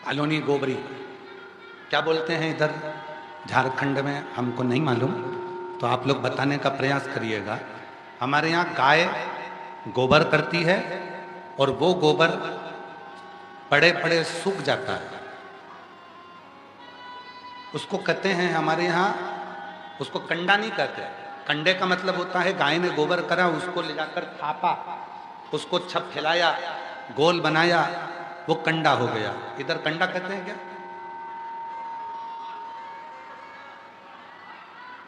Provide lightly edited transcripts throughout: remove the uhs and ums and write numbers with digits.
अलोनी गोबरी क्या बोलते हैं इधर झारखंड में, हमको नहीं मालूम, तो आप लोग बताने का प्रयास करिएगा। हमारे यहाँ गाय गोबर करती है और वो गोबर पड़े पड़े सूख जाता है, उसको कहते हैं हमारे यहाँ, उसको कंडा नहीं कहते। कंडे का मतलब होता है गाय ने गोबर करा, उसको ले जाकर थापा, उसको छप फैलाया, गोल बनाया, वो कंडा हो गया। इधर कंडा कहते हैं क्या?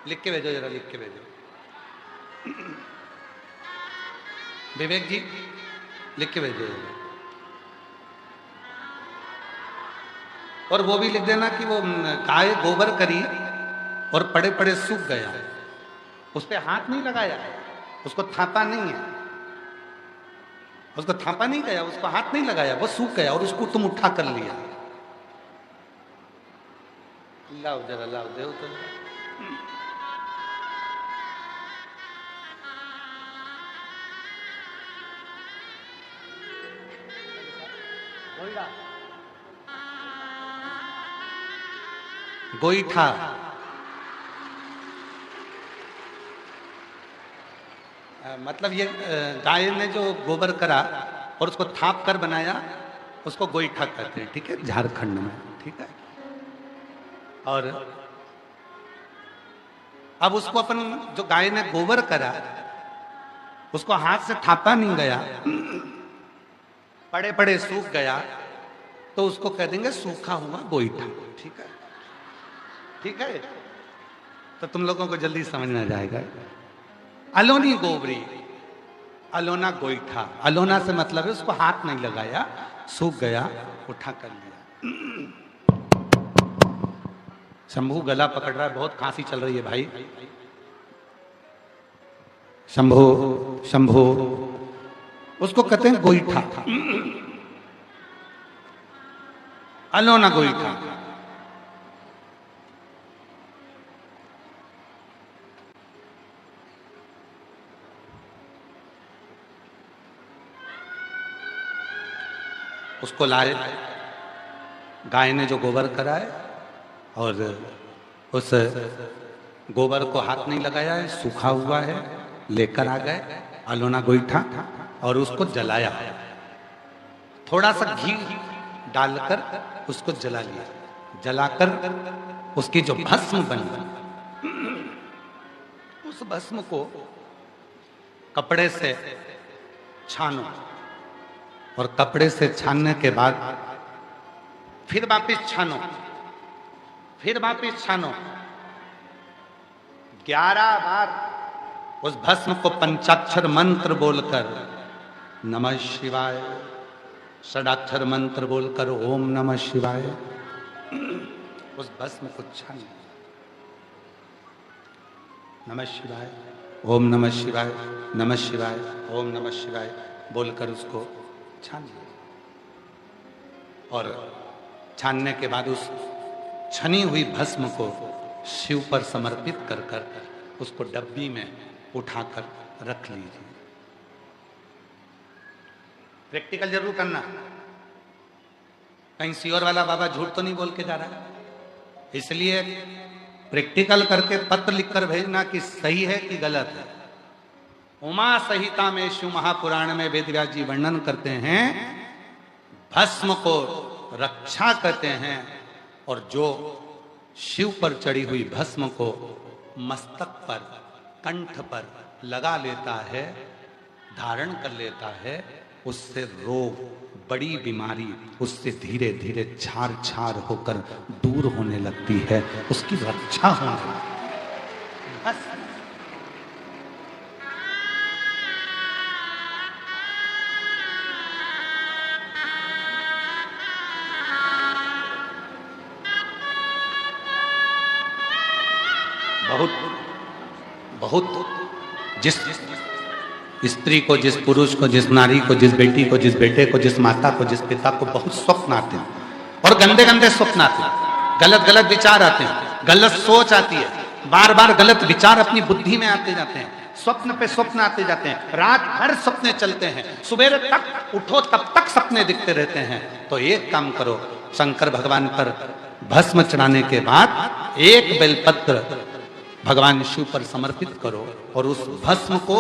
लिख के भेजो, जरा लिख के भेजो। विवेक जी लिख के भेजो। और वो भी लिख देना कि वो गाय गोबर करी और पड़े पड़े सूख गया, उस पर हाथ नहीं लगाया, उसको थापा नहीं है, उसको थापा नहीं गया, उसको हाथ नहीं लगाया, वो सूख गया और उसको तुम उठा कर लिया। लाओ जरा, लाओ देव तो। गोईठा, मतलब ये गाय ने जो गोबर करा और उसको थाप कर बनाया, उसको गोईठा कहते हैं, ठीक है, झारखंड में, ठीक है। और अब उसको अपन, जो गाय ने गोबर करा, उसको हाथ से थापा नहीं गया, पड़े पड़े सूख गया, तो उसको कह देंगे सूखा हुआ गोईठा, ठीक है, ठीक है। तो तुम लोगों को जल्दी समझ में आ जाएगा। अलोनी गोबरी, अलोना गोईठा, अलोना से मतलब है उसको हाथ नहीं लगाया, सूख गया, उठा कर लिया। शंभू गला पकड़ रहा है, बहुत खांसी चल रही है भाई। शंभू, शंभू, उसको कहते हैं गोईठा, अलोना गोईठा। उसको लाए, गाय ने जो गोबर कराए और उस गोबर को हाथ नहीं लगाया है, सूखा हुआ है, लेकर आ गए अलोना गोईठा और उसको जलाया, थोड़ा सा घी डालकर उसको जला लिया, जलाकर उसकी जो भस्म बनी, उस भस्म को कपड़े से छानो और कपड़े से छानने के बाद फिर वापिस छानो, फिर वापिस छानो, 11 बार उस भस्म को पंचाक्षर मंत्र बोलकर, नमः शिवाय, षडाक्षर मंत्र बोलकर ओम नमः शिवाय, उस भस्म को छानो, नमः शिवाय, ओम नमः शिवाय, नमः शिवाय, ओम नमः शिवाय बोलकर उसको छान लिया। और छानने के बाद उस छनी हुई भस्म को शिव पर समर्पित कर कर उसको डब्बी में उठाकर रख लीजिए। प्रैक्टिकल जरूर करना, कहीं सियोर वाला बाबा झूठ तो नहीं बोल के जा रहा है, इसलिए प्रैक्टिकल करके पत्र लिखकर भेजना कि सही है कि गलत है। उमा संहिता में, शिव महापुराण में वेदव्यास जी वर्णन करते हैं, भस्म को रक्षा कहते हैं, और जो शिव पर चढ़ी हुई भस्म को मस्तक पर, कंठ पर लगा लेता है, धारण कर लेता है, उससे रोग, बड़ी बीमारी उससे धीरे धीरे छार छार होकर दूर होने लगती है, उसकी रक्षा होने लगती है। बहुत बहुत जिस स्त्री को, जिस पुरुष को, जिस नारी को, जिस बेटी को, जिस बेटे को, जिस माता को, जिस पिता को बहुत स्वप्न आते हैं और गंदे गंदे स्वप्न आते हैं, गलत गलत विचार आते हैं, गलत सोच आती है, बार बार गलत विचार अपनी बुद्धि में आते जाते हैं, स्वप्न पे स्वप्न आते जाते हैं, रात भर सपने चलते हैं, सुबह तक उठो तब तक सपने दिखते रहते हैं। तो एक काम करो, शंकर भगवान पर भस्म चढ़ाने के बाद एक बेलपत्र भगवान शिव पर समर्पित करो और उस भस्म को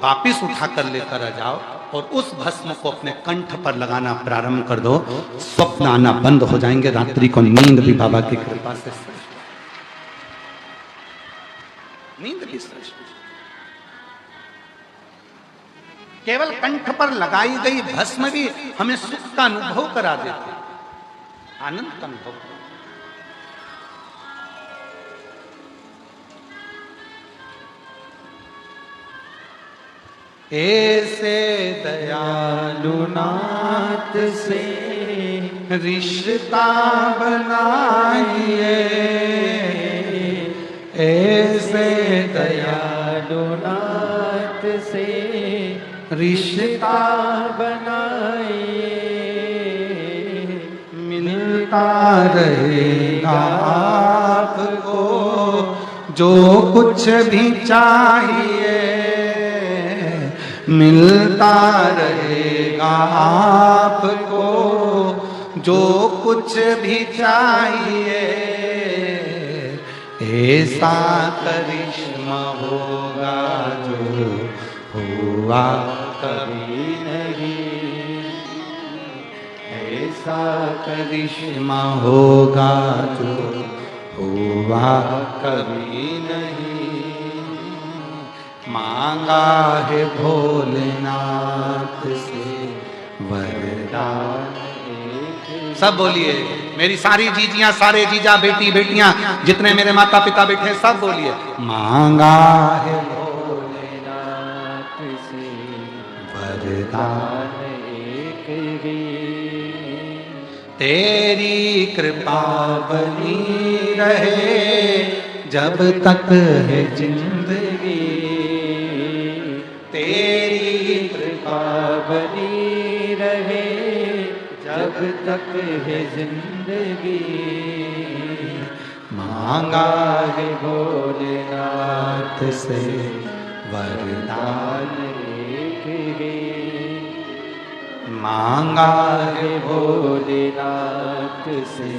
वापिस उठा कर लेकर आ जाओ और उस भस्म को अपने कंठ पर लगाना प्रारंभ कर दो। स्वप्न आना बंद हो जाएंगे, रात्रि को नींद भी बाबा की कृपा से नींद भी केवल कंठ पर लगाई गई भस्म भी हमें सुख का अनुभव करा देती, आनंद का अनुभव। ऐसे दयालु नाथ से रिश्ता बनाइए, ऐसे दयालु नाथ से रिश्ता बनाइए, मिलता रहेगा आपको जो कुछ भी चाहिए, मिलता रहेगा आपको जो कुछ भी चाहिए, ऐसा करिश्मा होगा जो हुआ कभी नहीं, ऐसा करिश्मा होगा जो हुआ कभी नहीं। मांगा है भोलेनाथ से वरदान। सब बोलिए, मेरी सारी जीजियां, सारे जीजा, बेटी बेटियां, जितने मेरे माता पिता बैठे सब बोलिए, मांगा है भोलेनाथ से वरदान एक ही, तेरी कृपा बनी रहे जब तक है जिंदगी, तेरी कृपा बनी रहे जब तक है जिंदगी, मांगा है भोलेनाथ से वरदान एक ही, मांगा है भोलेनाथ से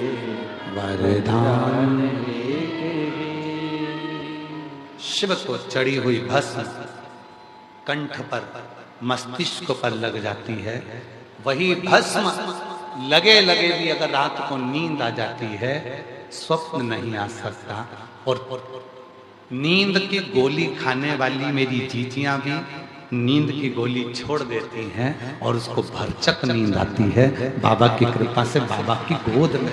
वरदान एक ही। शिव को चढ़ी हुई भस्म कंठ पर, मस्तिष्क पर लग जाती है, वही भस्म लगे लगे भी अगर रात को नींद आ जाती है, स्वप्न नहीं आ सकता। और नींद की गोली खाने वाली मेरी जीजियां भी नींद की गोली छोड़ देती हैं और उसको भरचक नींद आती है बाबा की कृपा से, बाबा की गोद में।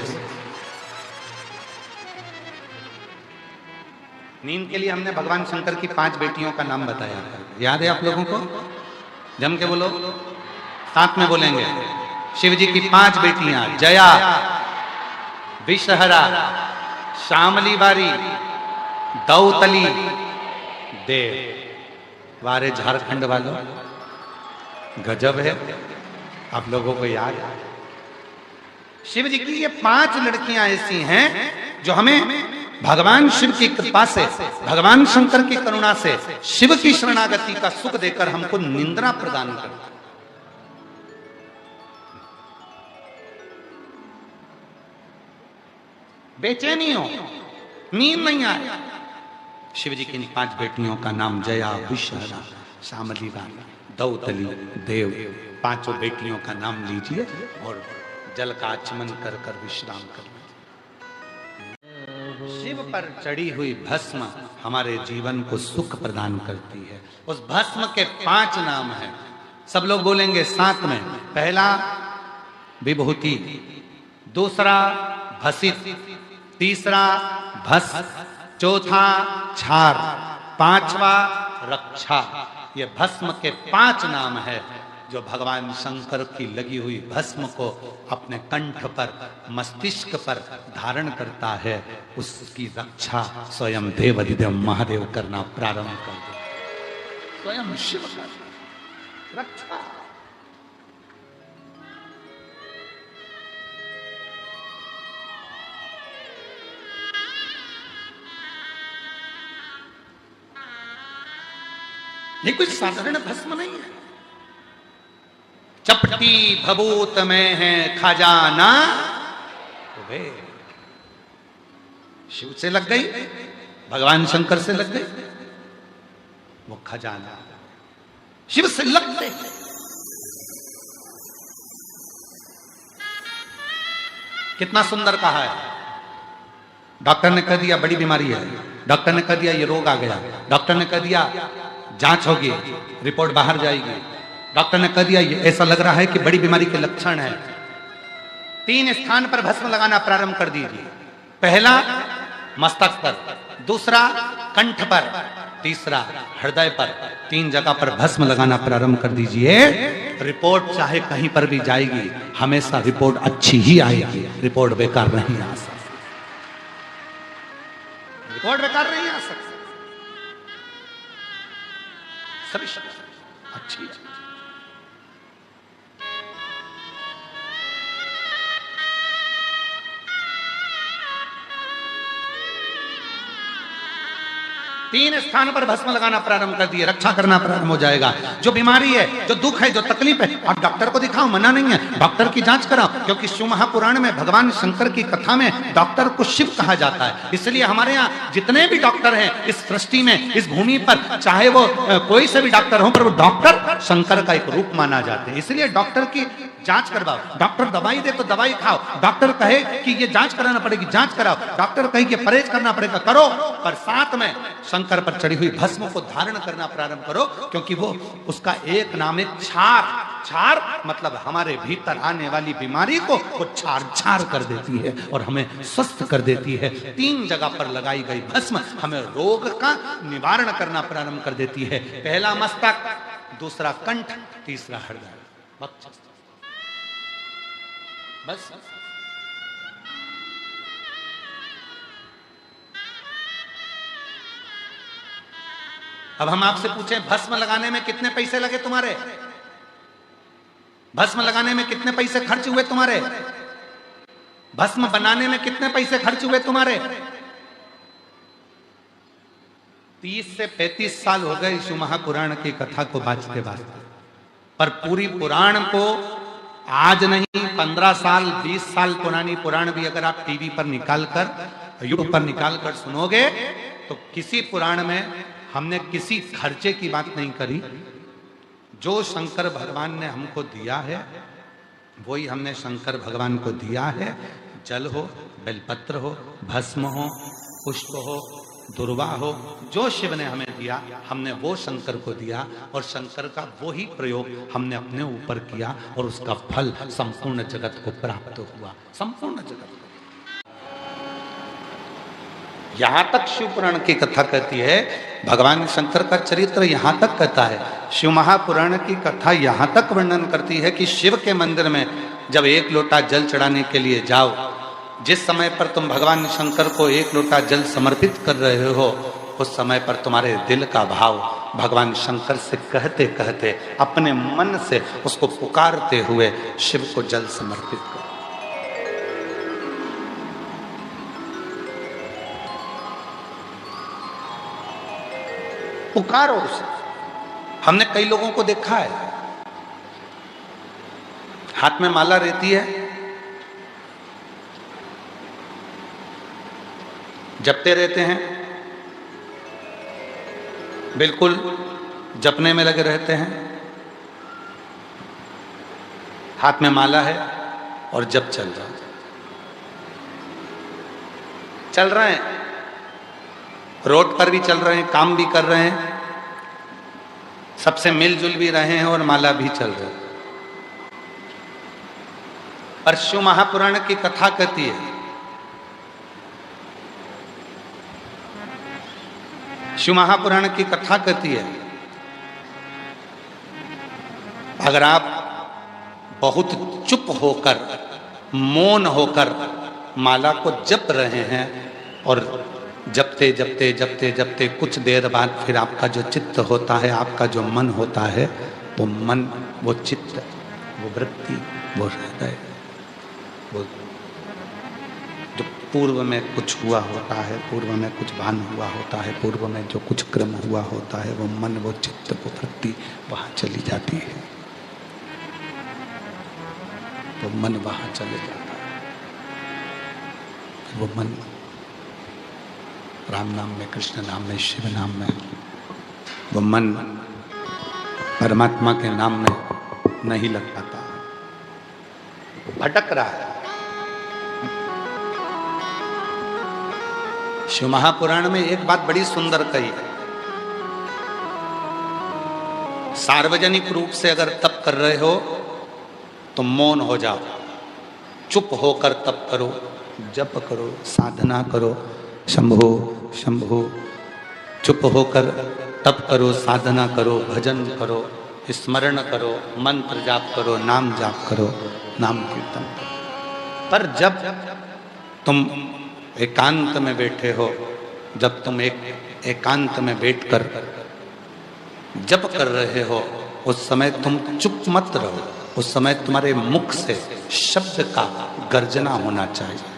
नींद के लिए हमने भगवान शंकर की 5 बेटियों का नाम बताया, याद है आप लोगों को? जम के बोलो, साथ में बोलेंगे। शिव जी की 5 बेटियां, जया, विषहरा, श्यामली बारी, दौतली, देव। वारे झारखंड वालों, गजब है, आप लोगों को याद है? शिव जी की ये 5 लड़कियां ऐसी हैं जो हमें भगवान शिव की कृपा से, भगवान शंकर की करुणा से, शिव की शरणागति का सुख देकर हमको निंद्रा प्रदान करता। बेचैनी हो, नींद नहीं आए, शिव जी की इन 5 बेटियों का नाम जया, विषहरा, श्यामली बारी, दौतली, देव, 5 बेटियों का नाम लीजिए और जल का आचमन कर कर विश्राम कर। शिव पर चढ़ी हुई भस्म हमारे जीवन को सुख प्रदान करती है। उस भस्म के 5 नाम हैं, सब लोग बोलेंगे साथ में। पहला विभूति, दूसरा भसित, तीसरा भस्म, चौथा छार, 5वां रक्षा। ये भस्म के 5 नाम है जो भगवान शंकर की लगी हुई भस्म को अपने कंठ पर, मस्तिष्क पर धारण करता है। उसकी रक्षा स्वयं देवाधिदेव महादेव करना प्रारंभ कर दे, स्वयं शिव कर रक्षा। ये कोई साधारण भस्म नहीं है। चपटी भभूत में है खजाना, तो वे शिव से लग गई, भगवान शंकर से लग गई, वो खजाना शिव से लग गए। कितना सुंदर कहा है। डॉक्टर ने कह दिया बड़ी बीमारी है, डॉक्टर ने कह दिया ये रोग आ गया, डॉक्टर ने कह दिया जांच होगी, रिपोर्ट बाहर जाएगी, डॉक्टर ने कह दिया ये ऐसा लग रहा है कि बड़ी बीमारी के लक्षण है। 3 स्थान पर भस्म लगाना प्रारंभ कर दीजिए। पहला मस्तक पर, दूसरा कंठ पर, तीसरा हृदय पर। 3 जगह पर भस्म लगाना प्रारंभ कर दीजिए। रिपोर्ट चाहे कहीं पर भी जाएगी, हमेशा रिपोर्ट अच्छी ही आएगी, रिपोर्ट बेकार नहीं आ सकती, रिपोर्ट बेकार नहीं आ सकती, सभी अच्छी। तीन स्थान पर भस्म लगाना प्रारंभ कर दिए, रक्षा करना प्रारंभ हो जाएगा। जो बीमारी है, जो दुख है, जो तकलीफ है, आप डॉक्टर को दिखाओ, मना नहीं है, डॉक्टर की जांच कराओ, क्योंकि शिव महापुराण में भगवान शंकर की कथा में डॉक्टर को शिव कहा जाता है। इसलिए हमारे यहाँ जितने भी डॉक्टर हैं इस सृष्टि में, इस भूमि पर, चाहे वो कोई से भी डॉक्टर हो, पर वो डॉक्टर शंकर का एक रूप माना जाते हैं। इसलिए डॉक्टर की जांच करवाओ। डॉक्टर दवाई दे तो दवाई खाओ, डॉक्टर कहे कि ये जांच कराना पड़ेगी, जांच कराओ, डॉक्टर कहे कि परहेज करना पड़ेगा, करो, पर साथ में शंकर पर चढ़ी हुई भस्म को धारण करना प्रारंभ करो, क्योंकि वो उसका एक नाम है क्षार। क्षार मतलब हमारे भीतर आने वाली बीमारी को वो क्षार क्षार कर देती है और हमें स्वस्थ कर देती है। 3 जगह पर लगाई गई भस्म हमें रोग का निवारण करना प्रारंभ कर देती है। पहला मस्तक, दूसरा कंठ, तीसरा हृदय। बस अब हम आपसे पूछें, भस्म लगाने में कितने पैसे लगे तुम्हारे? भस्म लगाने में कितने पैसे खर्च हुए तुम्हारे? भस्म बनाने में कितने पैसे खर्च हुए तुम्हारे? 30 से 35 साल हो गए शिव महापुराण की कथा को बाजते बाजते, पर पूरी पुराण को आज नहीं 15 साल 20 साल पुरानी पुराण भी अगर आप टीवी पर निकालकर, यूट्यूब पर निकालकर सुनोगे तो किसी पुराण में हमने किसी खर्चे की बात नहीं करी। जो शंकर भगवान ने हमको दिया है वही हमने शंकर भगवान को दिया है। जल हो, बेलपत्र हो, भस्म हो, पुष्प हो, दुर्वा हो, जो शिव ने हमें दिया हमने वो शंकर को दिया, और शंकर का वो ही प्रयोग हमने अपने ऊपर किया, और उसका फल संपूर्ण जगत को प्राप्त हुआ, संपूर्ण जगत को। यहां तक शिव पुराण की कथा कहती है, भगवान शंकर का चरित्र यहां तक कहता है, शिव महापुराण की कथा यहां तक वर्णन करती है कि शिव के मंदिर में जब 1 लोटा जल चढ़ाने के लिए जाओ, जिस समय पर तुम भगवान शंकर को 1 लोटा जल समर्पित कर रहे हो, उस समय पर तुम्हारे दिल का भाव भगवान शंकर से कहते कहते, अपने मन से उसको पुकारते हुए शिव को जल समर्पित करो। पुकारो उसे। हमने कई लोगों को देखा है, हाथ में माला रहती है, जपते रहते हैं, बिल्कुल जपने में लगे रहते हैं, हाथ में माला है और जप चल रहा है, चल रहे हैं, रोड पर भी चल रहे हैं, काम भी कर रहे हैं, सबसे मिलजुल भी रहे हैं और माला भी चल रही है। पर शिव महापुराण की कथा कहती है, शिव महापुराण की कथा कहती है, अगर आप बहुत चुप होकर, मौन होकर माला को जप रहे हैं, और जपते जपते जपते जपते कुछ देर बाद फिर आपका जो चित्त होता है, आपका जो मन होता है, वो मन, वो चित्त, वो वृत्ति, वो हृदय, वो जो पूर्व में कुछ हुआ होता है, पूर्व में कुछ भान हुआ होता है, पूर्व में जो कुछ क्रम हुआ होता है, वो मन, वो चित्त, वो वृत्ति वहाँ चली जाती है, वो मन वहाँ चले जाता है। वो मन राम नाम में, कृष्ण नाम में, शिव नाम में, वो मन परमात्मा के नाम में नहीं लग पाता, भटक रहा है। शिव महापुराण में एक बात बड़ी सुंदर कही है, सार्वजनिक रूप से अगर तप कर रहे हो तो मौन हो जाओ, चुप होकर तप करो, जप करो, साधना करो, शंभो शंभो, चुप होकर तप करो, साधना करो, भजन करो, स्मरण करो, मंत्र जाप करो, नाम जाप करो, नाम कीर्तन करो। पर जब तुम एकांत में बैठे हो, जब तुम एकांत में बैठकर जप कर रहे हो, उस समय तुम चुप मत रहो, उस समय तुम्हारे मुख से शब्द का गर्जना होना चाहिए,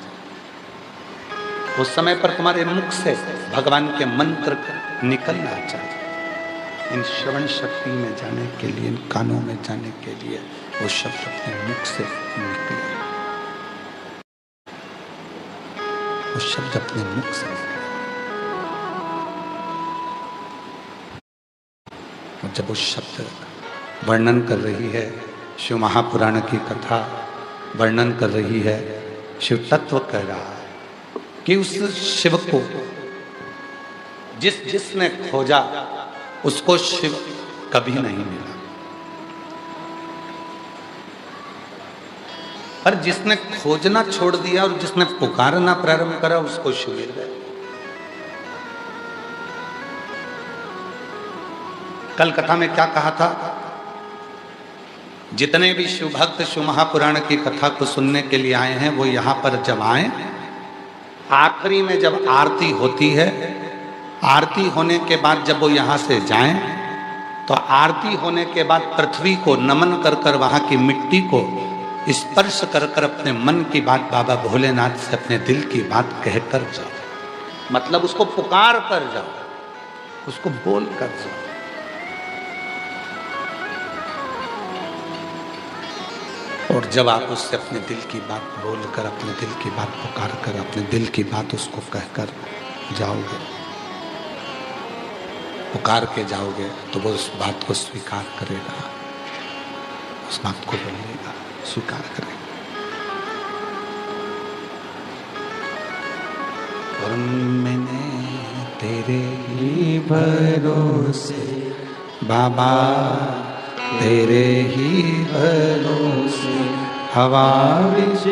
उस समय पर तुम्हारे मुख से भगवान के मंत्र निकलना चाहिए। इन श्रवण शक्ति में जाने के लिए, इन कानों में जाने के लिए वो शब्द अपने मुख से निकले, वो शब्द अपने मुख से निकले। और जब वो शब्द वर्णन कर रही है, शिव महापुराण की कथा वर्णन कर रही है, शिव तत्व कह रहा है कि उस शिव को जिसने खोजा उसको शिव कभी नहीं मिला, पर जिसने खोजना छोड़ दिया और जिसने पुकारना प्रारंभ करा उसको शिव मिल गया। कल कथा में क्या कहा था, जितने भी शिव भक्त शिव महापुराण की कथा को सुनने के लिए आए हैं वो यहां पर जब आए, आखिरी में जब आरती होती है, आरती होने के बाद जब वो यहाँ से जाएं, तो आरती होने के बाद पृथ्वी को नमन कर कर, वहाँ की मिट्टी को स्पर्श कर कर अपने मन की बात बाबा भोलेनाथ से, अपने दिल की बात कहकर जाओ, मतलब उसको पुकार कर जाओ, उसको बोल कर जाओ। और जब आप उससे अपने दिल की बात बोलकर, अपने दिल की बात पुकार कर, अपने दिल की बात उसको कहकर जाओगे, पुकार के जाओगे, तो वो उस बात को स्वीकार करेगा, उस बात को बोलेगा, स्वीकार करेगा। और मैंने तेरे ही भरोसे बाबा, तेरे ही भरोसे हवा विच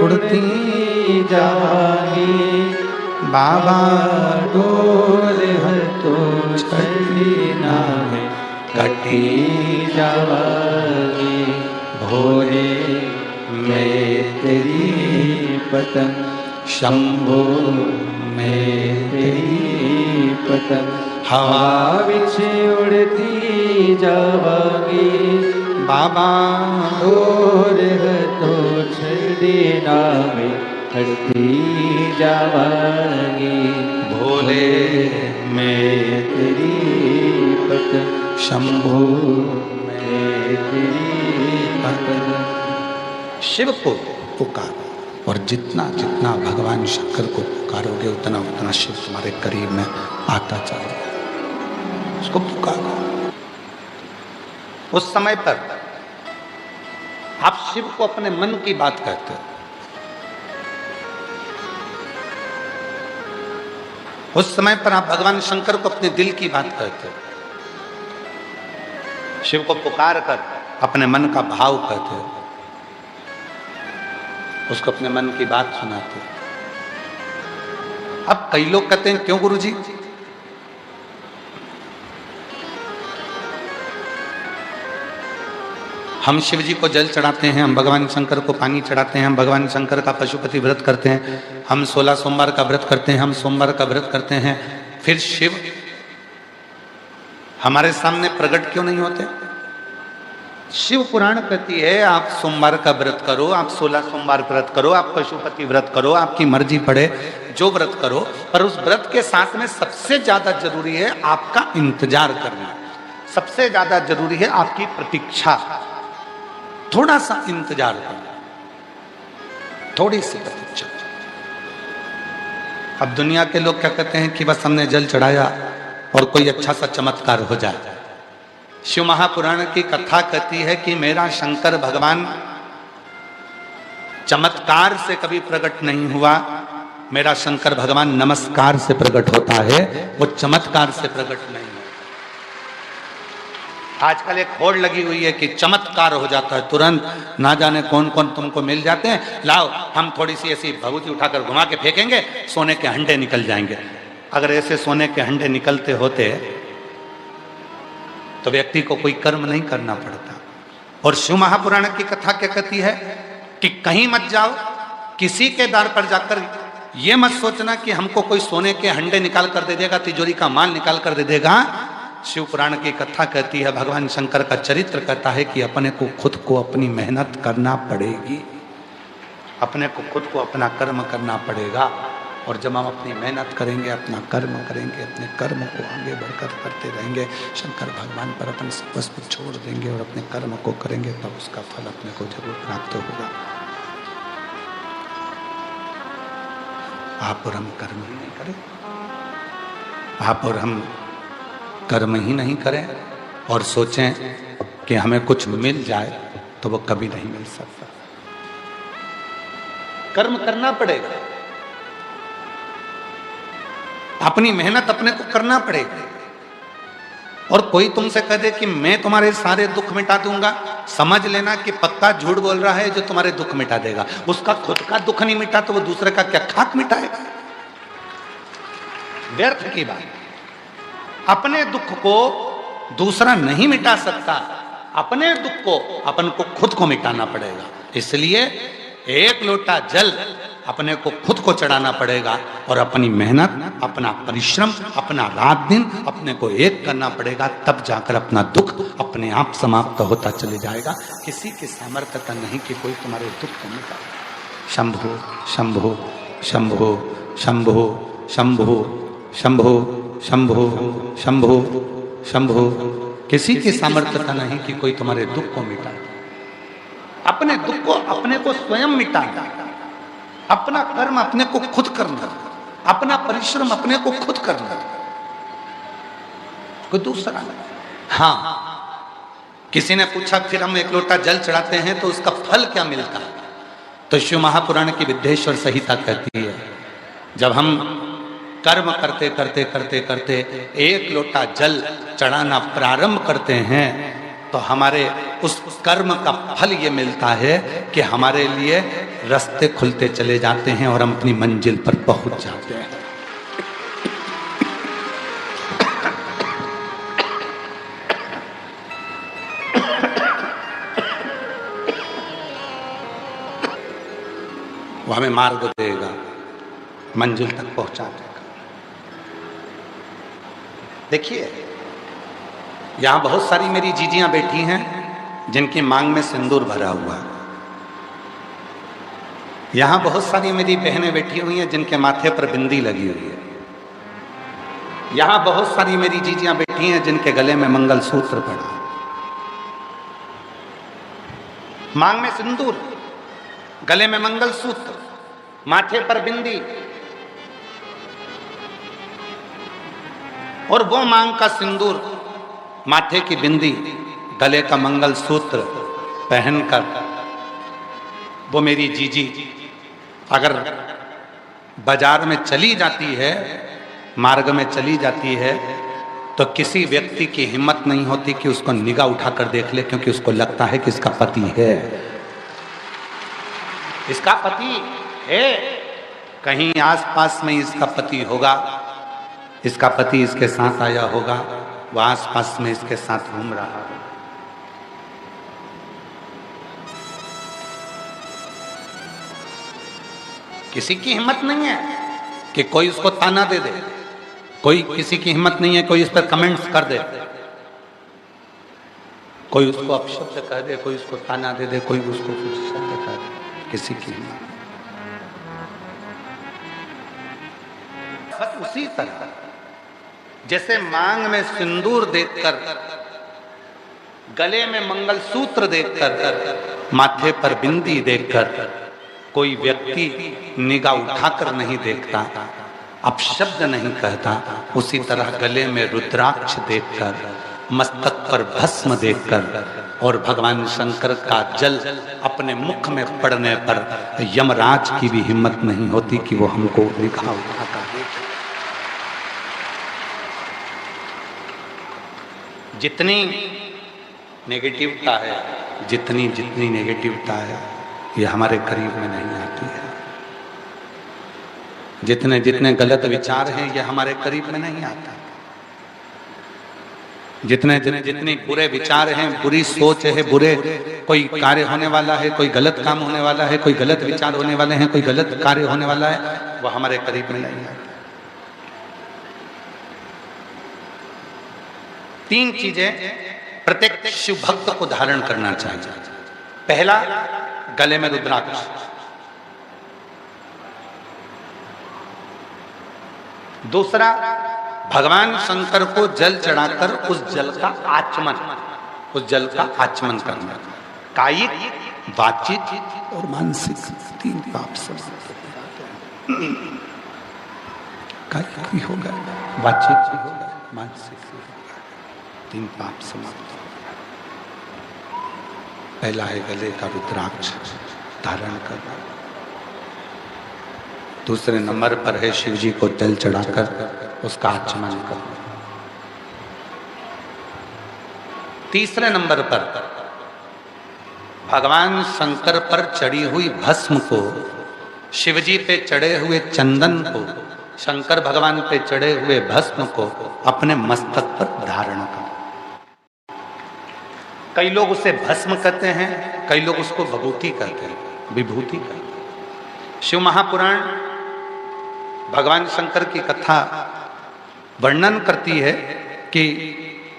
उड़ती जाएगी, बाबा डोल है तो छड़ी ना है कटी जाएगी, भोले मैं तेरी पतंग, शंभो मैं तेरी पतंग, हवा विच उड़ती जावागी, बाबा डोर है तो छड़ी ना में हड़ती जावागी, भोले मैं तेरी पतंग, शंभो मैं तेरी पतंग। शिव को पुकारो, और जितना जितना भगवान शंकर को पुकारोगे उतना उतना शिव तुम्हारे करीब में आता जाएगा। उसको पुकारो। उस समय पर आप शिव को अपने मन की बात कहते हो, उस समय पर आप भगवान शंकर को अपने दिल की बात कहते हो, शिव को पुकार कर अपने मन का भाव कहते हो, उसको अपने मन की बात सुनाते हो। अब कई लोग कहते हैं क्यों गुरुजी, हम शिव जी को जल चढ़ाते हैं, हम भगवान शंकर को पानी चढ़ाते हैं, हम भगवान शंकर का पशुपति व्रत करते हैं, हम 16 सोमवार का व्रत करते हैं, हम सोमवार का व्रत करते हैं, फिर शिव हमारे सामने प्रकट क्यों नहीं होते? शिव पुराण कहती है आप सोमवार का व्रत करो, आप 16 सोमवार व्रत करो, आप पशुपति व्रत करो, आपकी मर्जी पड़े जो व्रत करो, पर उस व्रत के साथ में सबसे ज्यादा जरूरी है आपका इंतजार करना, सबसे ज्यादा जरूरी है आपकी प्रतीक्षा, थोड़ा सा इंतजार करना, थोड़ी सी प्रतीक्षा। अब दुनिया के लोग क्या कहते हैं कि बस हमने जल चढ़ाया और कोई अच्छा सा चमत्कार हो जाए। शिव महापुराण की कथा कहती है कि मेरा शंकर भगवान चमत्कार से कभी प्रकट नहीं हुआ, मेरा शंकर भगवान नमस्कार से प्रकट होता है, वो चमत्कार से प्रकट नहीं। आजकल एक होड़ लगी हुई है कि चमत्कार हो जाता है तुरंत, ना जाने कौन कौन तुमको मिल जाते हैं, लाओ हम थोड़ी सी ऐसी भभूति उठाकर घुमा के फेंकेंगे, सोने के हंडे निकल जाएंगे। अगर ऐसे सोने के हंडे निकलते होते तो व्यक्ति को कोई कर्म नहीं करना पड़ता। और शिव महापुराण की कथा क्या कहती है कि कहीं मत जाओ, किसी के द्वार पर जाकर ये मत सोचना कि हमको कोई सोने के हंडे निकाल कर दे देगा, तिजोरी का माल निकाल कर दे देगा। शिव पुराण की कथा कहती है, भगवान शंकर का चरित्र कहता है कि अपने को खुद को अपनी मेहनत करना पड़ेगी, अपने को खुद को अपना कर्म करना पड़ेगा। और जब हम अपनी मेहनत करेंगे, अपना कर्म करेंगे, अपने कर्म को आगे बढ़कर करते रहेंगे, शंकर भगवान पर अपन सर्वस्व छोड़ देंगे और अपने कर्म को करेंगे, तब उसका फल अपने को जरूर प्राप्त होगा। आप और हम कर्म ही नहीं करें, आप और हम कर्म ही नहीं करें और सोचें कि हमें कुछ मिल जाए, तो वो कभी नहीं मिल सकता। कर्म करना पड़ेगा, अपनी मेहनत अपने को करना पड़ेगा। और कोई तुमसे कह दे कि मैं तुम्हारे सारे दुख मिटा दूंगा, समझ लेना कि पक्का झूठ बोल रहा है। जो तुम्हारे दुख मिटा देगा, उसका खुद का दुख नहीं मिटा तो वो दूसरे का क्या खाक मिटाएगा? व्यर्थ की बात। अपने दुख को दूसरा नहीं मिटा सकता, अपने दुख को अपन को खुद को मिटाना पड़ेगा। इसलिए एक लोटा जल अपने को खुद को चढ़ाना पड़ेगा और अपनी मेहनत, अपना परिश्रम, अपना रात दिन अपने को एक करना पड़ेगा, तब जाकर अपना दुख अपने आप समाप्त होता चले जाएगा। किसी की सामर्थ्यता नहीं कि कोई तुम्हारे दुख को मिटाए। शंभो शंभो शंभो शंभो शंभो शंभो शंभो शंभो शंभो। किसी की सामर्थ्यता नहीं कि कोई तुम्हारे दुख को मिटाए। अपने दुख को अपने को स्वयं मिटाना, अपना कर्म अपने को खुद करना, अपना परिश्रम अपने को खुद करना, कोई दूसरा नहीं। हाँ, किसी ने पूछा फिर हम एक लोटा जल चढ़ाते हैं तो उसका फल क्या मिलता है? तो शिव महापुराण की विद्येश्वर संहिता कहती है, जब हम कर्म करते करते करते करते एक लोटा जल चढ़ाना प्रारंभ करते हैं तो हमारे उस कर्म का फल ये मिलता है कि हमारे लिए रास्ते खुलते चले जाते हैं और हम अपनी मंजिल पर पहुंच जाते हैं। वो हमें मार्ग देगा, मंजिल तक पहुंचा देगा। देखिए, यहां बहुत सारी मेरी जीजियां बैठी हैं जिनकी मांग में सिंदूर भरा हुआ है। यहां बहुत सारी मेरी बहनें बैठी हुई हैं जिनके माथे पर बिंदी लगी हुई है। यहां बहुत सारी मेरी जीजियां बैठी हैं जिनके गले में मंगलसूत्र पड़ा है। मांग में सिंदूर, गले में मंगलसूत्र, माथे पर बिंदी, और वो मांग का सिंदूर, माथे की बिंदी, गले का मंगलसूत्र पहनकर वो मेरी जीजी अगर बाजार में चली जाती है, मार्ग में चली जाती है, तो किसी व्यक्ति की हिम्मत नहीं होती कि उसको निगाह उठाकर देख ले, क्योंकि उसको लगता है कि इसका पति है, इसका पति है, कहीं आसपास में इसका पति होगा, इसका पति इसके साथ आया होगा, वह आसपास में इसके साथ घूम रहा है। किसी की हिम्मत नहीं है कि कोई उसको ताना दे दे, कोई किसी की हिम्मत नहीं है कोई इस पर कमेंट्स कर दे, कोई उसको अपशब्द कह दे, कोई उसको ताना दे दे, कोई उसको कुछ शब्द कह दे, किसी की हिम्मत। बस उसी तरह जैसे मांग में सिंदूर देखकर, गले में मंगलसूत्र देखकर, माथे पर बिंदी देखकर कोई व्यक्ति निगाह उठाकर नहीं देखता, अपशब्द नहीं कहता, उसी तरह गले में रुद्राक्ष देखकर, मस्तक पर भस्म देखकर और भगवान शंकर का जल अपने मुख में पड़ने पर यमराज की भी हिम्मत नहीं होती कि वो हमको निगाह उठाकर देखे। जितनी नेगेटिवता है, जितनी नेगेटिवता है, ये हमारे करीब में नहीं आती है। जितने गलत विचार हैं, ये हमारे करीब में नहीं आता। जितने बुरे विचार हैं, बुरी सोच है, बुरे कोई कार्य होने वाला है, कोई गलत काम होने वाला है, कोई गलत विचार होने वाले हैं, कोई गलत कार्य होने वाला है, वो हमारे करीब में नहीं आता। 3 चीजें प्रत्येक शिव भक्त को धारण करना चाहिए। पहला, गले में रुद्राक्ष। दूसरा, भगवान शंकर को जल चढ़ाकर उस जल का आचमन करना। कायिक, वाचिक और मानसिक 3 पाप समाप्त। कायिक भी होगा, वाचिक भी होगा, मानसिक भी होगा, 3 पाप समाप्त। पहला है गले का रुद्राक्ष धारण करना। दूसरे नंबर पर है शिव जी को जल चढ़ाकर उसका आचमन करना। तीसरे नंबर पर भगवान शंकर पर चढ़ी हुई भस्म को, शिव जी पे चढ़े हुए चंदन को, शंकर भगवान पे चढ़े हुए भस्म को अपने मस्तक पर धारण करना। कई लोग उसे भस्म कहते हैं, कई लोग उसको विभूति कहते हैं, विभूति कहते हैं। शिव महापुराण भगवान शंकर की कथा वर्णन करती है कि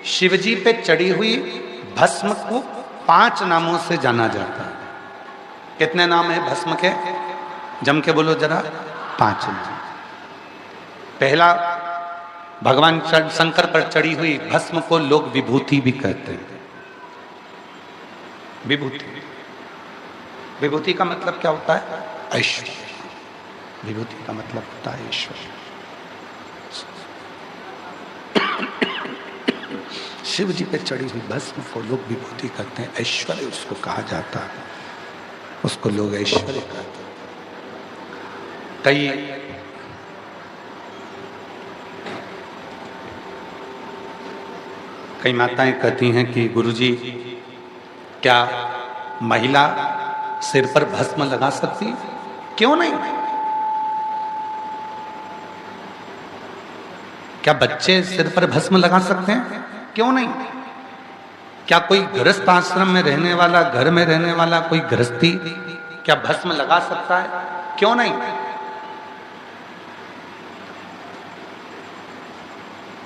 शिवजी पे चढ़ी हुई भस्म को 5 नामों से जाना जाता है। कितने नाम है भस्म के? जम के बोलो जरा। 5 नाम। पहला, भगवान शंकर पर चढ़ी हुई भस्म को लोग विभूति भी कहते हैं। विभूति, विभूति का मतलब क्या होता है? ऐश्वर्य। विभूति का मतलब होता है ऐश्वर्य। शिव जी पे चढ़ी हुई भस्म को लोग विभूति कहते हैं, ऐश्वर्य उसको कहा जाता है, उसको लोग ऐश्वर्य कहते हैं। कई माताएं कहती हैं कि गुरुजी, क्या महिला सिर पर भस्म लगा सकती है? क्यों नहीं? क्या बच्चे सिर पर भस्म लगा सकते हैं? क्यों नहीं? क्या कोई गृहस्थ आश्रम में रहने वाला, घर में रहने वाला कोई गृहस्थी क्या भस्म लगा सकता है? क्यों नहीं?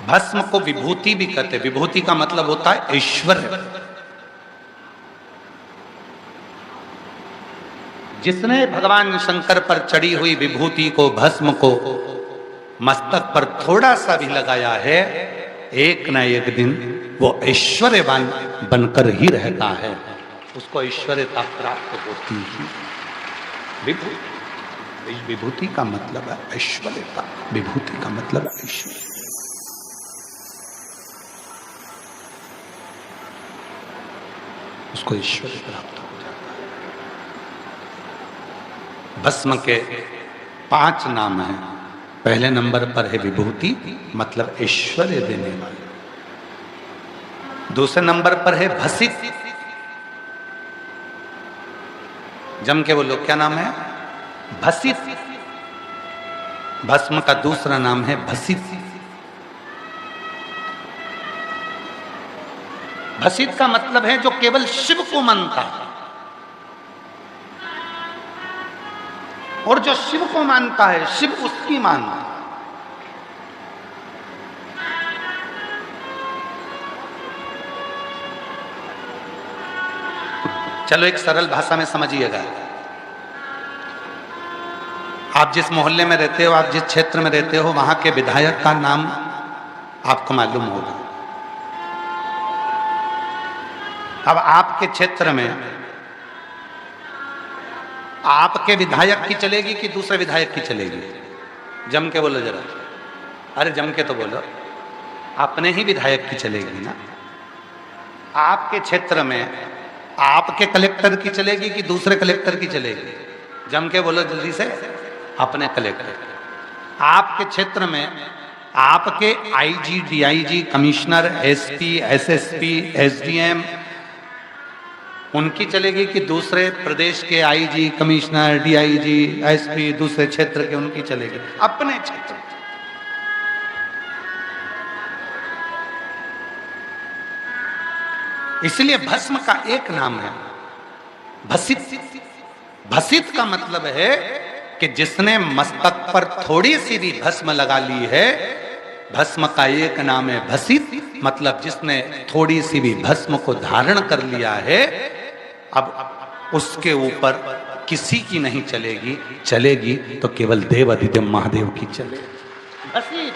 भस्म को विभूति भी कहते हैं। विभूति का मतलब होता है ऐश्वर्य। जिसने भगवान शंकर पर चढ़ी हुई विभूति को, भस्म को मस्तक पर थोड़ा सा भी लगाया है, एक न एक दिन वो ऐश्वर्यवान बनकर ही रहता है, उसको ऐश्वर्यता प्राप्त होती ही। विभूति का मतलब है ऐश्वर्यता, विभूति का मतलब ऐश्वर्य। उसको ऐश्वर्य प्राप्त हो जाता है। भस्म के 5 नाम हैं। पहले नंबर पर है विभूति, मतलब ऐश्वर्य देने वाले। दूसरे नंबर पर है भसित। जम के बोलो, क्या नाम है? भसित। भस्म का दूसरा नाम है भसित। भसित का मतलब है जो केवल शिव को मानता है, और जो शिव को मानता है, शिव उसकी मानता है। चलो एक सरल भाषा में समझिएगा। आप जिस मोहल्ले में रहते हो, आप जिस क्षेत्र में रहते हो, वहां के विधायक का नाम आपको मालूम होगा। अब आपके क्षेत्र में आपके विधायक की चलेगी कि दूसरे विधायक की चलेगी? जम के बोलो जरा, अरे जम के तो बोलो। अपने ही विधायक की चलेगी ना, आपके क्षेत्र में आपके कलेक्टर की चलेगी कि दूसरे कलेक्टर की चलेगी? जम के बोलो जल्दी से, अपने कलेक्टर। आपके क्षेत्र में आपके IG, DIG, commissioner, SP, SSP, SDM उनकी चलेगी कि दूसरे प्रदेश के आईजी, कमिश्नर, डीआईजी, एसपी दूसरे क्षेत्र के उनकी चलेगी? अपने क्षेत्र। इसलिए भस्म का एक नाम है भसित। भसित का मतलब है कि जिसने मस्तक पर थोड़ी सी भी भस्म लगा ली है, भस्म का एक नाम है भसित, मतलब जिसने थोड़ी सी भी भस्म को धारण कर लिया है, अब उसके ऊपर किसी की नहीं चलेगी, चलेगी तो केवल देवाधिदेव महादेव की चलेगी। भसित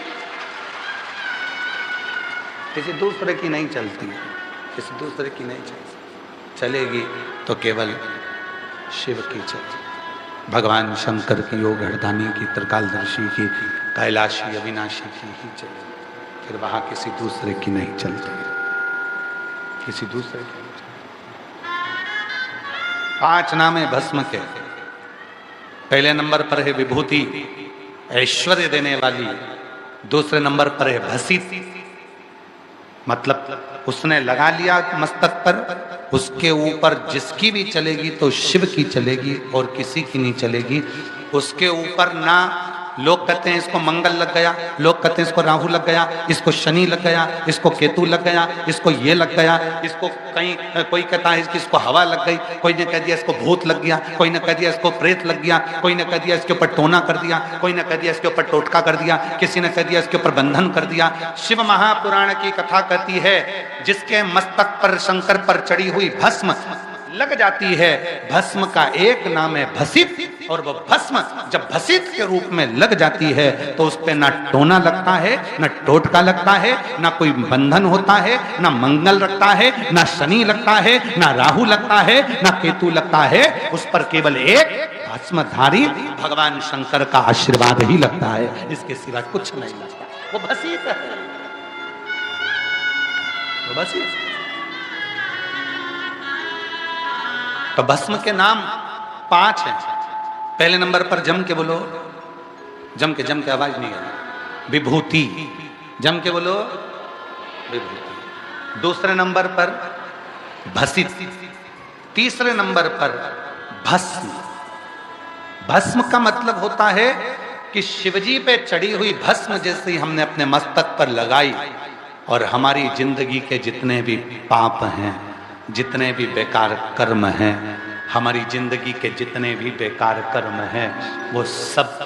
किसी दूसरे की नहीं चलती, किसी दूसरे की नहीं चलती, चलेगी तो केवल शिव की चलेगी। भगवान शंकर की, योग हरदानी की, त्रिकालदर्शी की, कैलाशी अविनाशी की ही चलेगी, फिर वहां किसी दूसरे की नहीं चलती, किसी दूसरे की नहीं चलती। 5 नाम है भस्म के। पहले नंबर पर है विभूति, ऐश्वर्य देने वाली। दूसरे नंबर पर है भसित, मतलब उसने लगा लिया मस्तक पर, उसके ऊपर जिसकी भी चलेगी तो शिव की चलेगी और किसी की नहीं चलेगी। उसके ऊपर ना लोग कहते हैं इसको मंगल लग गया, लोग कहते हैं इसको राहु लग गया, इसको शनि लग गया, इसको केतु लग गया, इसको ये लग गया, इसको कहीं कोई कहता है इसको हवा लग गई, कोई ने कह दिया इसको भूत लग गया, कोई ने कह दिया इसको प्रेत लग गया, कोई ने कह दिया इसके ऊपर टोना कर दिया, कोई ने कह दिया इसके ऊपर टोटका कर दिया, किसी ने कह दिया इसके ऊपर बंधन कर दिया। शिव महापुराण की कथा कहती है जिसके मस्तक पर शंकर पर चढ़ी हुई भस्म लग जाती है, भस्म का एक नाम है भसित। और वो भस्म जब भसित के रूप में लग जाती है तो उस पे ना टोना लगता है, ना टोटका लगता है, ना कोई बंधन होता है, ना मंगल लगता है, ना शनि लगता है, ना राहु लगता है, ना केतु लगता है। उस पर केवल एक भस्मधारी भगवान शंकर का आशीर्वाद ही लगता है, इसके सिवा कुछ नहीं लगता। वो भसित है, वो भसित। तो भस्म के नाम 5 हैं। पहले नंबर पर जम के बोलो, जम के आवाज नहीं आ रही, विभूति, जम के बोलो विभूति। दूसरे नंबर पर भसित, तीसरे नंबर पर भस्म। भस्म का मतलब होता है कि शिवजी पे चढ़ी हुई भस्म जैसे हमने अपने मस्तक पर लगाई और हमारी जिंदगी के जितने भी पाप हैं, जितने भी बेकार कर्म हैं, हमारी जिंदगी के जितने भी बेकार कर्म हैं, वो सब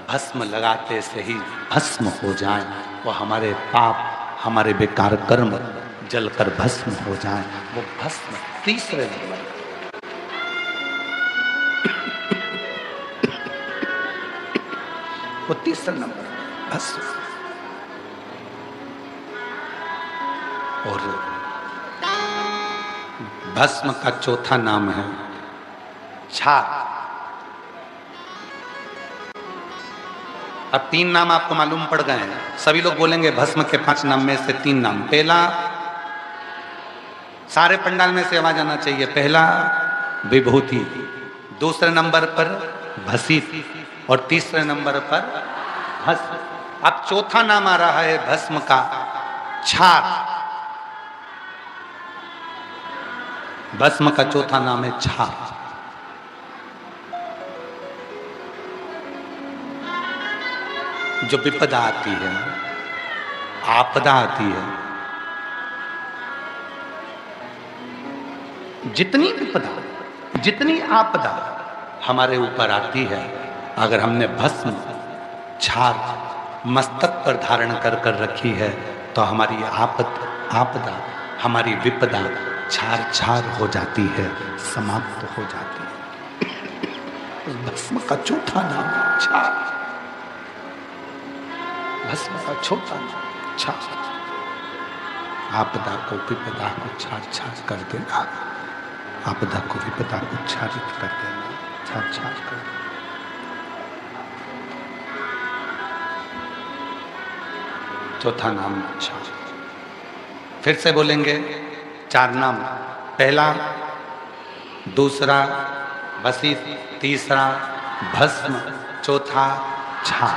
भस्म लगाते से ही भस्म हो जाए। वो हमारे पाप, हमारे बेकार कर्म जलकर भस्म हो जाए। वो भस्म तीसरे नंबर, वो तीसरे नंबर भस्म। और भस्म का चौथा नाम है छार। अब 3 नाम आपको मालूम पड़ गए हैं। सभी लोग बोलेंगे भस्म के 5 नाम में से 3 नाम। पहला, सारे पंडाल में से आवाज आना चाहिए, पहला विभूति, दूसरे नंबर पर भसित और तीसरे नंबर पर भस्म। अब चौथा नाम आ रहा है भस्म का छार। भस्म का चौथा नाम है छार। जो विपदा आती है, आपदा आती है, जितनी विपदा, जितनी आपदा हमारे ऊपर आती है, अगर हमने भस्म छार मस्तक पर धारण कर कर रखी है तो हमारी आपदा, हमारी विपदा छार छार हो जाती है, समाप्त हो जाती है। भस्म का चौथा नाम छार। भस्म का छोटा नाम छार। आपदा को, विपदा को छार छार कर देना, आपदा को, विपदा को छारित कर देना, छार छार कर देना। चौथा नाम रक्षा। फिर से बोलेंगे 4 नाम, पहला, दूसरा वसी, तीसरा भस्म, चौथा छार।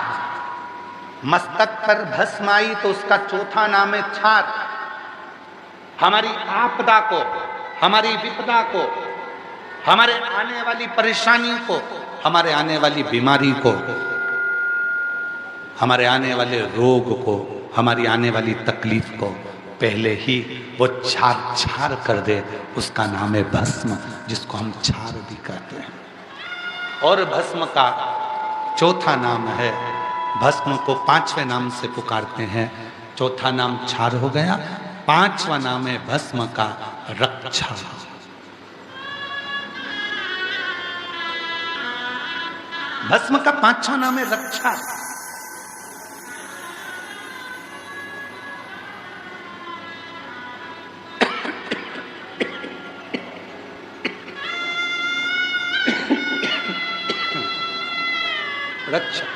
मस्तक पर भस्म आई तो उसका चौथा नाम है छार। हमारी आपदा को, हमारी विपदा को, हमारे आने वाली परेशानी को, हमारे आने वाली बीमारी को, हमारे आने वाले रोग को, हमारी आने वाली तकलीफ को पहले ही वो छार छार कर दे, उसका नाम है भस्म, जिसको हम छार भी कहते हैं। और भस्म का चौथा नाम है, भस्म को 5वें नाम से पुकारते हैं। चौथा नाम छार हो गया, 5वां नाम है भस्म का रक्षा। भस्म का 5वां नाम है रक्षा। रक्षा,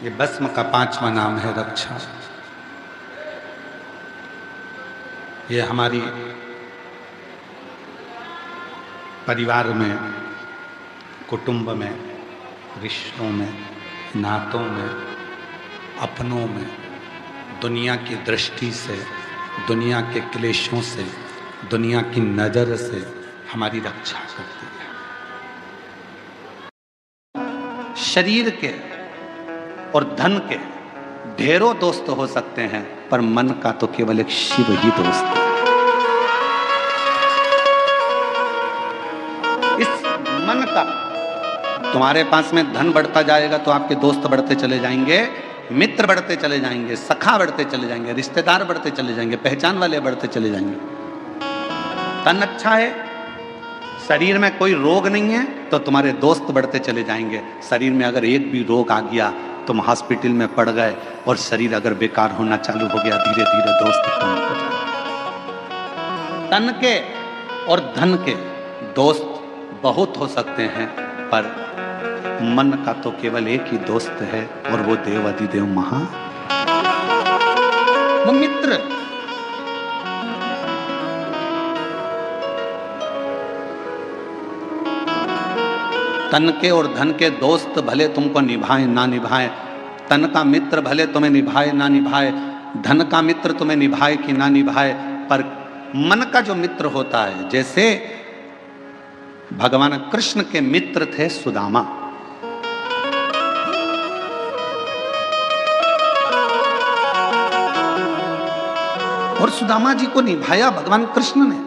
ये भस्म का 5वां नाम है रक्षा। ये हमारी परिवार में, कुटुंब में, रिश्तों में, नातों में, अपनों में, दुनिया की दृष्टि से, दुनिया के क्लेशों से, दुनिया की नज़र से हमारी रक्षा करती है। शरीर के और धन के ढेरों दोस्त हो सकते हैं, पर मन का तो केवल एक शिव ही दोस्त है। इस मन का, तुम्हारे पास में धन बढ़ता जाएगा तो आपके दोस्त बढ़ते चले जाएंगे, मित्र बढ़ते चले जाएंगे, सखा बढ़ते चले जाएंगे, रिश्तेदार बढ़ते चले जाएंगे, पहचान वाले बढ़ते चले जाएंगे। तन अच्छा है, शरीर में कोई रोग नहीं है, तो तुम्हारे दोस्त बढ़ते चले जाएंगे। शरीर में अगर एक भी रोग आ गया, तुम हॉस्पिटल में पड़ गए, और शरीर अगर बेकार होना चालू हो गया, धीरे धीरे दोस्त कम हो जाए। तन के और धन के दोस्त बहुत हो सकते हैं, पर मन का तो केवल एक ही दोस्त है, और वो देवाधिदेव महा, वो मित्र। तन के और धन के दोस्त भले तुमको निभाएं ना निभाएं, तन का मित्र भले तुम्हें निभाए ना निभाए, धन का मित्र तुम्हें निभाए कि ना निभाए, पर मन का जो मित्र होता है, जैसे भगवान कृष्ण के मित्र थे सुदामा, और सुदामा जी को निभाया भगवान कृष्ण ने।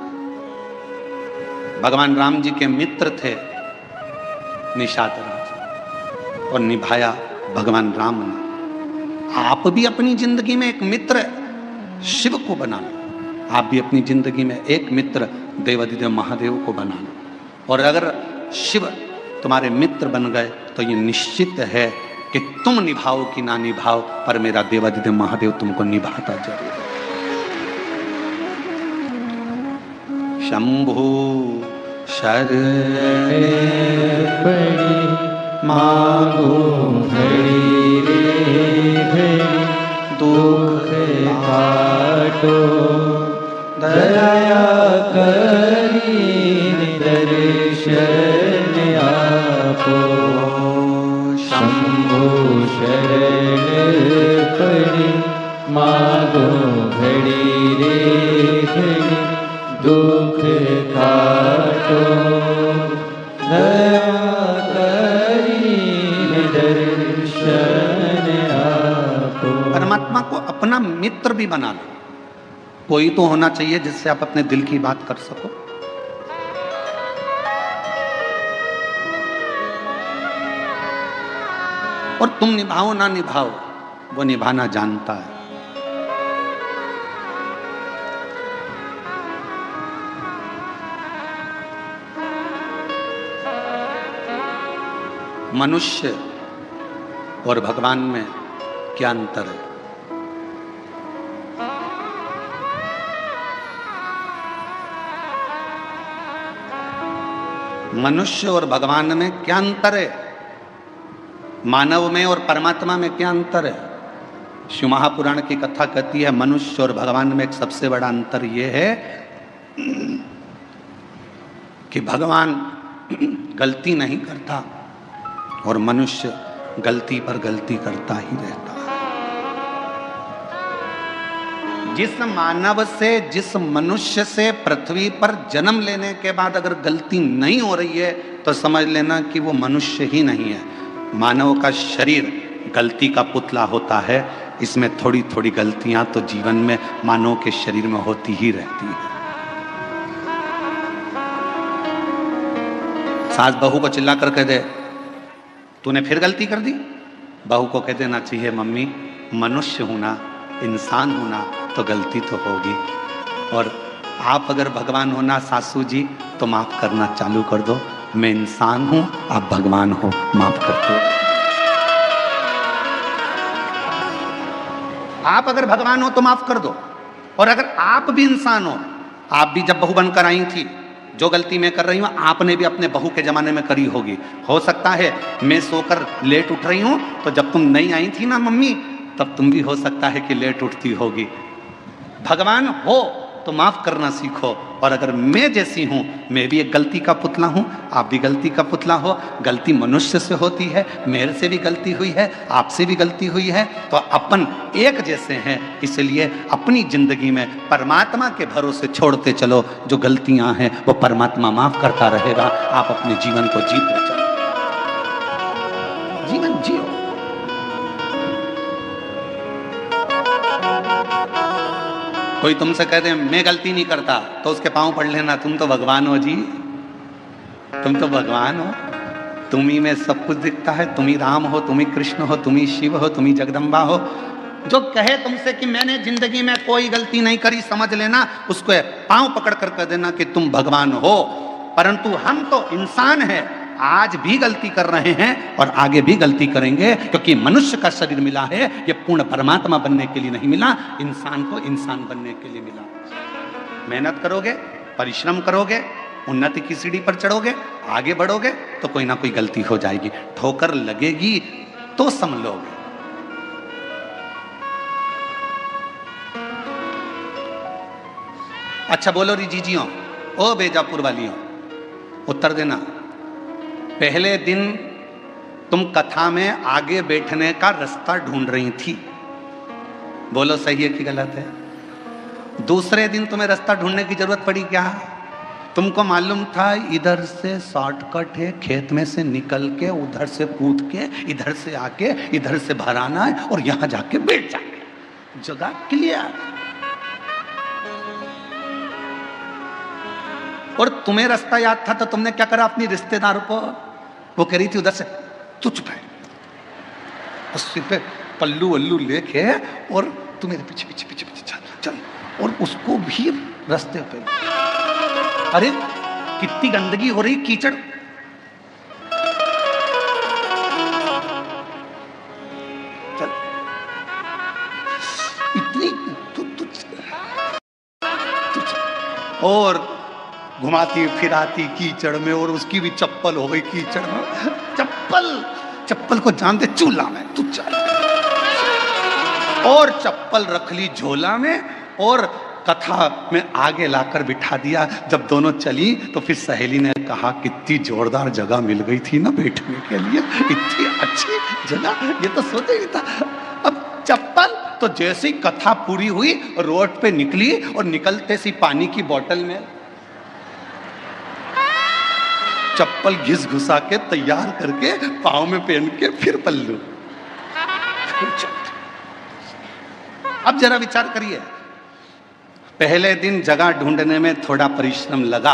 भगवान राम जी के मित्र थे निषाद राज, और निभाया भगवान राम ने। आप भी अपनी जिंदगी में एक मित्र शिव को बना लो, आप भी अपनी जिंदगी में एक मित्र देवाधिदेव महादेव को बना लो। और अगर शिव तुम्हारे मित्र बन गए तो ये निश्चित है कि तुम निभाओ कि ना निभाओ, पर मेरा देवाधिदेव महादेव तुमको निभाता जरूर है। शंभु शरण पड़ी मांगो घड़ी रे घड़ी, दुख काटो दया करी दर्शन आपो। शंभु शरण पड़ी मांगो घड़ी रे घड़ी, दुख काटो दया करी दर्शन आपो। परमात्मा को अपना मित्र भी बना लो। कोई तो होना चाहिए जिससे आप अपने दिल की बात कर सको। और तुम निभाओ ना निभाओ, वो निभाना जानता है। मनुष्य और भगवान में क्या अंतर है? मनुष्य और भगवान में क्या अंतर है? मानव में और परमात्मा में क्या अंतर है? शिव महापुराण की कथा कहती है मनुष्य और भगवान में एक सबसे बड़ा अंतर यह है कि भगवान गलती नहीं करता और मनुष्य गलती पर गलती करता ही रहता है। जिस मानव से, जिस मनुष्य से पृथ्वी पर जन्म लेने के बाद अगर गलती नहीं हो रही है तो समझ लेना कि वो मनुष्य ही नहीं है। मानव का शरीर गलती का पुतला होता है, इसमें थोड़ी थोड़ी गलतियां तो जीवन में मानव के शरीर में होती ही रहती है। सास बहू को चिल्ला कर कह दे तूने फिर गलती कर दी, बहू को कह देना चाहिए मम्मी मनुष्य होना, इंसान होना तो गलती तो होगी, और आप अगर भगवान होना सासू जी तो माफ करना चालू कर दो। मैं इंसान हूं, आप भगवान हो, माफ कर दो। आप अगर भगवान हो तो माफ कर दो, और अगर आप भी इंसान हो, आप भी जब बहू बनकर आई थी, जो गलती मैं कर रही हूं आपने भी अपने बहू के जमाने में करी होगी। हो सकता है मैं सोकर लेट उठ रही हूं तो जब तुम नहीं आई थी ना मम्मी, तब तुम भी हो सकता है कि लेट उठती होगी। भगवान हो तो माफ करना सीखो, और अगर मैं जैसी हूं, मैं भी एक गलती का पुतला हूं, आप भी गलती का पुतला हो। गलती मनुष्य से होती है, मेरे से भी गलती हुई है, आपसे भी गलती हुई है, तो अपन एक जैसे हैं। इसलिए अपनी जिंदगी में परमात्मा के भरोसे छोड़ते चलो, जो गलतियां हैं वो परमात्मा माफ करता रहेगा। आप अपने जीवन को जीते चलो, जीवन जियो। कोई तुमसे कह दे मैं गलती नहीं करता तो उसके पांव पड़ लेना, तुम तो भगवान हो जी, तुम तो भगवान हो, तुम ही में सब कुछ दिखता है, तुम ही राम हो, तुम ही कृष्ण हो, तुम ही शिव हो, तुम ही जगदम्बा हो। जो कहे तुमसे कि मैंने जिंदगी में कोई गलती नहीं करी, समझ लेना उसको पांव पकड़ कर कह देना कि तुम भगवान हो। परंतु हम तो इंसान हैं, आज भी गलती कर रहे हैं और आगे भी गलती करेंगे, क्योंकि मनुष्य का शरीर मिला है ये पूर्ण परमात्मा बनने के लिए नहीं मिला, इंसान को इंसान बनने के लिए मिला। मेहनत करोगे, परिश्रम करोगे, उन्नति की सीढ़ी पर चढ़ोगे, आगे बढ़ोगे तो कोई ना कोई गलती हो जाएगी, ठोकर लगेगी तो संभलोगे। अच्छा बोलो री जीजियों, ओ बेजापुर वालियों, उत्तर देना। पहले दिन तुम कथा में आगे बैठने का रास्ता ढूंढ रही थी, बोलो सही है कि गलत है? दूसरे दिन तुम्हें रास्ता ढूंढने की जरूरत पड़ी क्या? तुमको मालूम था इधर से शॉर्टकट है, खेत में से निकल के उधर से कूद के इधर से आके इधर से भराना है और यहां जाके बैठ जाए, जगह क्लियर। और तुम्हें रास्ता याद था तो तुमने क्या करा, अपनी रिश्तेदार को, वो कह रही थी उधर से, तू चुप है, उससे पे पल्लू वल्लू लेके और तू मेरे पीछे पीछे पीछे पीछे चल चल, और उसको भी रास्ते पे। अरे कितनी गंदगी हो रही, कीचड़, चल इतनी तू और घुमाती फिराती कीचड़ में, और उसकी भी चप्पल हो गई कीचड़ में। चप्पल को जानते चूल्हा में, तू चल, और चप्पल रख ली झोला में और कथा में आगे लाकर बिठा दिया। जब दोनों चली तो फिर सहेली ने कहा कितनी जोरदार जगह मिल गई थी ना बैठने के लिए, इतनी अच्छी जगह, ये तो सोचे ही था। अब चप्पल तो जैसे ही कथा पूरी हुई रोड पे निकली और निकलते सी पानी की बोतल में चप्पल घिस घुसा के तैयार करके पाँव में पहन के फिर पल्लू। अब जरा विचार करिए, पहले दिन जगह ढूंढने में थोड़ा परिश्रम लगा,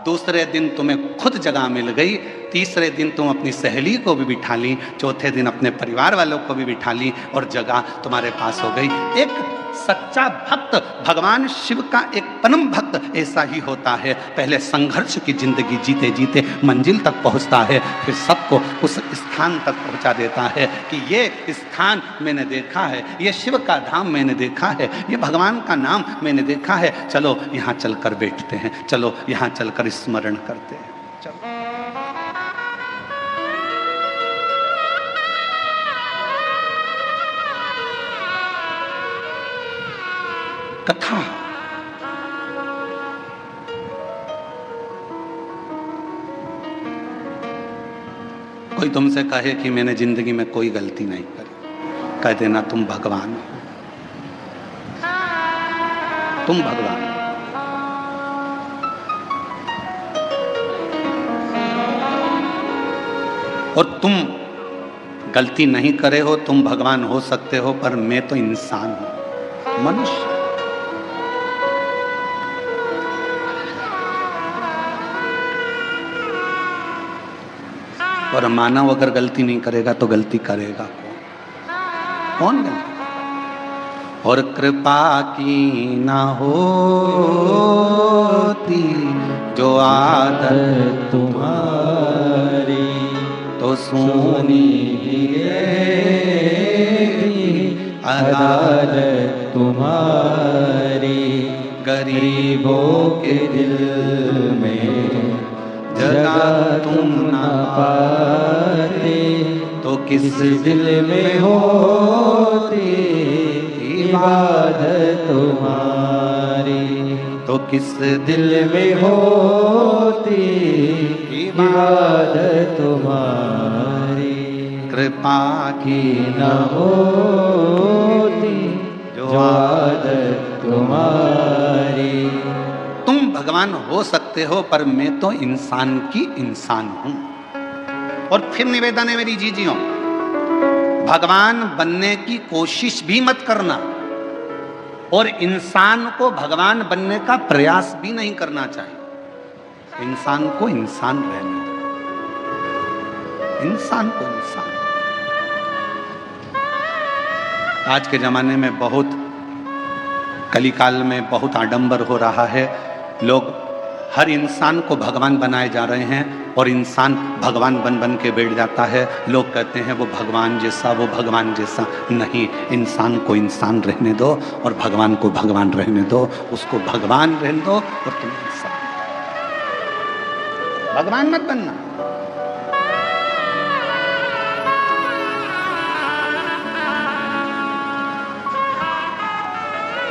दूसरे दिन तुम्हें खुद जगह मिल गई, तीसरे दिन तुम अपनी सहेली को भी बिठा ली, चौथे दिन अपने परिवार वालों को भी बिठा ली और जगह तुम्हारे पास हो गई। एक सच्चा भक्त, भगवान शिव का एक परम भक्त ऐसा ही होता है, पहले संघर्ष की जिंदगी जीते जीते मंजिल तक पहुंचता है, फिर सबको उस स्थान तक पहुंचा देता है कि ये स्थान मैंने देखा है, ये शिव का धाम मैंने देखा है, ये भगवान का नाम मैंने देखा है, चलो यहाँ चलकर बैठते हैं, चलो यहाँ चलकर स्मरण करते हैं। चलो कथा। कोई तुमसे कहे कि मैंने जिंदगी में कोई गलती नहीं करी, कह देना तुम भगवान हो, तुम भगवान। और तुम गलती नहीं करे हो, तुम भगवान हो सकते हो, पर मैं तो इंसान हूं, मनुष्य। और मानव अगर गलती नहीं करेगा तो गलती करेगा कौन? गलती? और कृपा की ना होती जो आदत तुम्हारी, तो सोनी अदालत तुम्हारी। गरीबों के दिल में जगह तुम ना पाते, तो किस दिल में होती इबादत तुम्हारी, तो किस दिल में होती इबादत तुम्हारी। कृपा की न होती जो आदत तुम्हारी। तुम भगवान हो सकते हो, पर मैं तो इंसान की इंसान हूं। और फिर निवेदन है मेरी जीजियों, भगवान बनने की कोशिश भी मत करना, और इंसान को भगवान बनने का प्रयास भी नहीं करना चाहिए। इंसान को इंसान रहने दो, इंसान को इंसान। आज के जमाने में बहुत, कलिकाल में बहुत आडंबर हो रहा है। लोग हर इंसान को भगवान बनाए जा रहे हैं, और इंसान भगवान बन बन के बैठ जाता है। लोग कहते हैं वो भगवान जैसा, वो भगवान जैसा। नहीं, इंसान को इंसान रहने दो, और भगवान को भगवान रहने दो। उसको भगवान रहने दो, और तुम इंसान। भगवान मत बनना।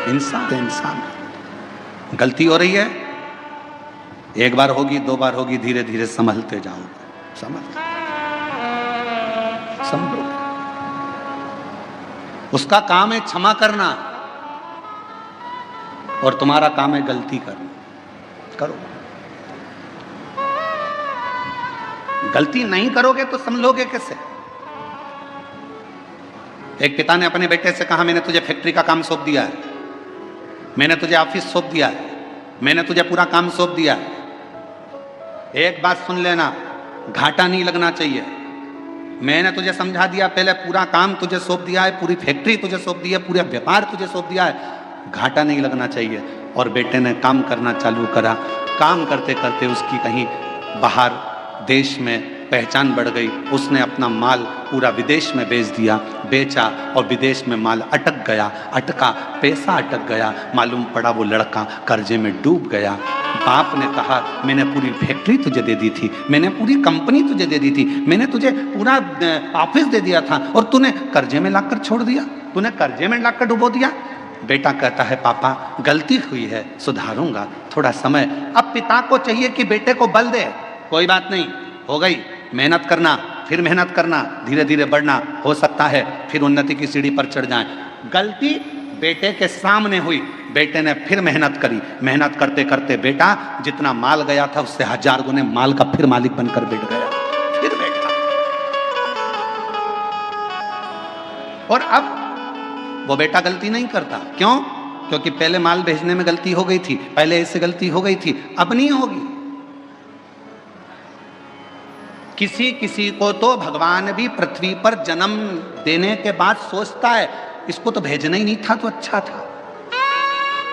इंसान इंसान। गलती हो रही है, एक बार होगी, दो बार होगी, धीरे धीरे संभलते जाओगे, समझो। उसका काम है क्षमा करना, और तुम्हारा काम है गलती करना। करो। गलती नहीं करोगे तो समझोगे कैसे? एक पिता ने अपने बेटे से कहा, मैंने तुझे फैक्ट्री का काम सौंप दिया है, मैंने तुझे ऑफिस सौंप दिया है, मैंने तुझे पूरा काम सौंप दिया है। एक बात सुन लेना, घाटा नहीं लगना चाहिए। मैंने तुझे समझा दिया, पहले पूरा काम तुझे सौंप दिया है, पूरी फैक्ट्री तुझे सौंप दी है, पूरा व्यापार तुझे सौंप दिया है, घाटा नहीं लगना चाहिए। और बेटे ने काम करना चालू करा। काम करते करते उसकी कहीं बाहर देश में पहचान बढ़ गई। उसने अपना माल पूरा विदेश में बेच दिया, बेचा, और विदेश में माल अटक गया, अटका, पैसा अटक गया। मालूम पड़ा वो लड़का कर्जे में डूब गया। बाप ने कहा, मैंने पूरी फैक्ट्री तुझे दे दी थी, मैंने पूरी कंपनी तुझे दे दी थी, मैंने तुझे पूरा ऑफिस दे दिया था, और तूने कर्जे में लाकर छोड़ दिया, तूने कर्जे में लाकर डुबो दिया। बेटा कहता है, पापा गलती हुई है, सुधारूंगा, थोड़ा समय। अब पिता को चाहिए कि बेटे को बल दे, कोई बात नहीं, हो गई, मेहनत करना, फिर मेहनत करना, धीरे धीरे बढ़ना, हो सकता है फिर उन्नति की सीढ़ी पर चढ़ जाए। गलती बेटे के सामने हुई, बेटे ने फिर मेहनत करी। मेहनत करते करते बेटा जितना माल गया था उससे 1000 गुने माल का फिर मालिक बनकर बैठ गया, फिर बैठा। और अब वो बेटा गलती नहीं करता। क्यों? क्योंकि पहले माल भेजने में गलती हो गई थी, पहले इससे गलती हो गई थी, अब नहीं होगी। किसी किसी को तो भगवान भी पृथ्वी पर जन्म देने के बाद सोचता है, इसको तो भेजना ही नहीं था तो अच्छा था।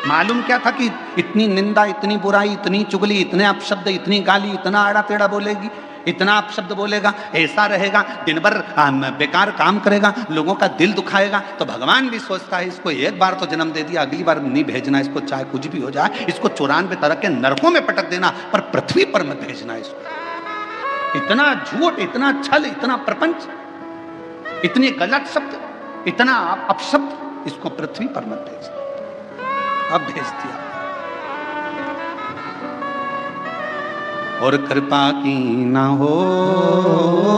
मालूम क्या था कि इतनी निंदा, इतनी बुराई, इतनी चुगली, इतने अपशब्द, इतनी गाली, इतना आड़ा टेढ़ा बोलेगी, इतना अपशब्द बोलेगा, ऐसा रहेगा, दिन भर बेकार काम करेगा, लोगों का दिल दुखाएगा। तो भगवान भी सोचता है, इसको एक बार तो जन्म दे दिया, अगली बार नहीं भेजना इसको, चाहे कुछ भी हो जाए, इसको 94 तरह के नरकों में पटक देना, पर पृथ्वी पर मत भेजना इसको। इतना झूठ, इतना छल, इतना प्रपंच, इतने गलत शब्द, इतना अपशब्द, इसको पृथ्वी पर मत भेजना। अब भेज दिया। और कृपा की ना होती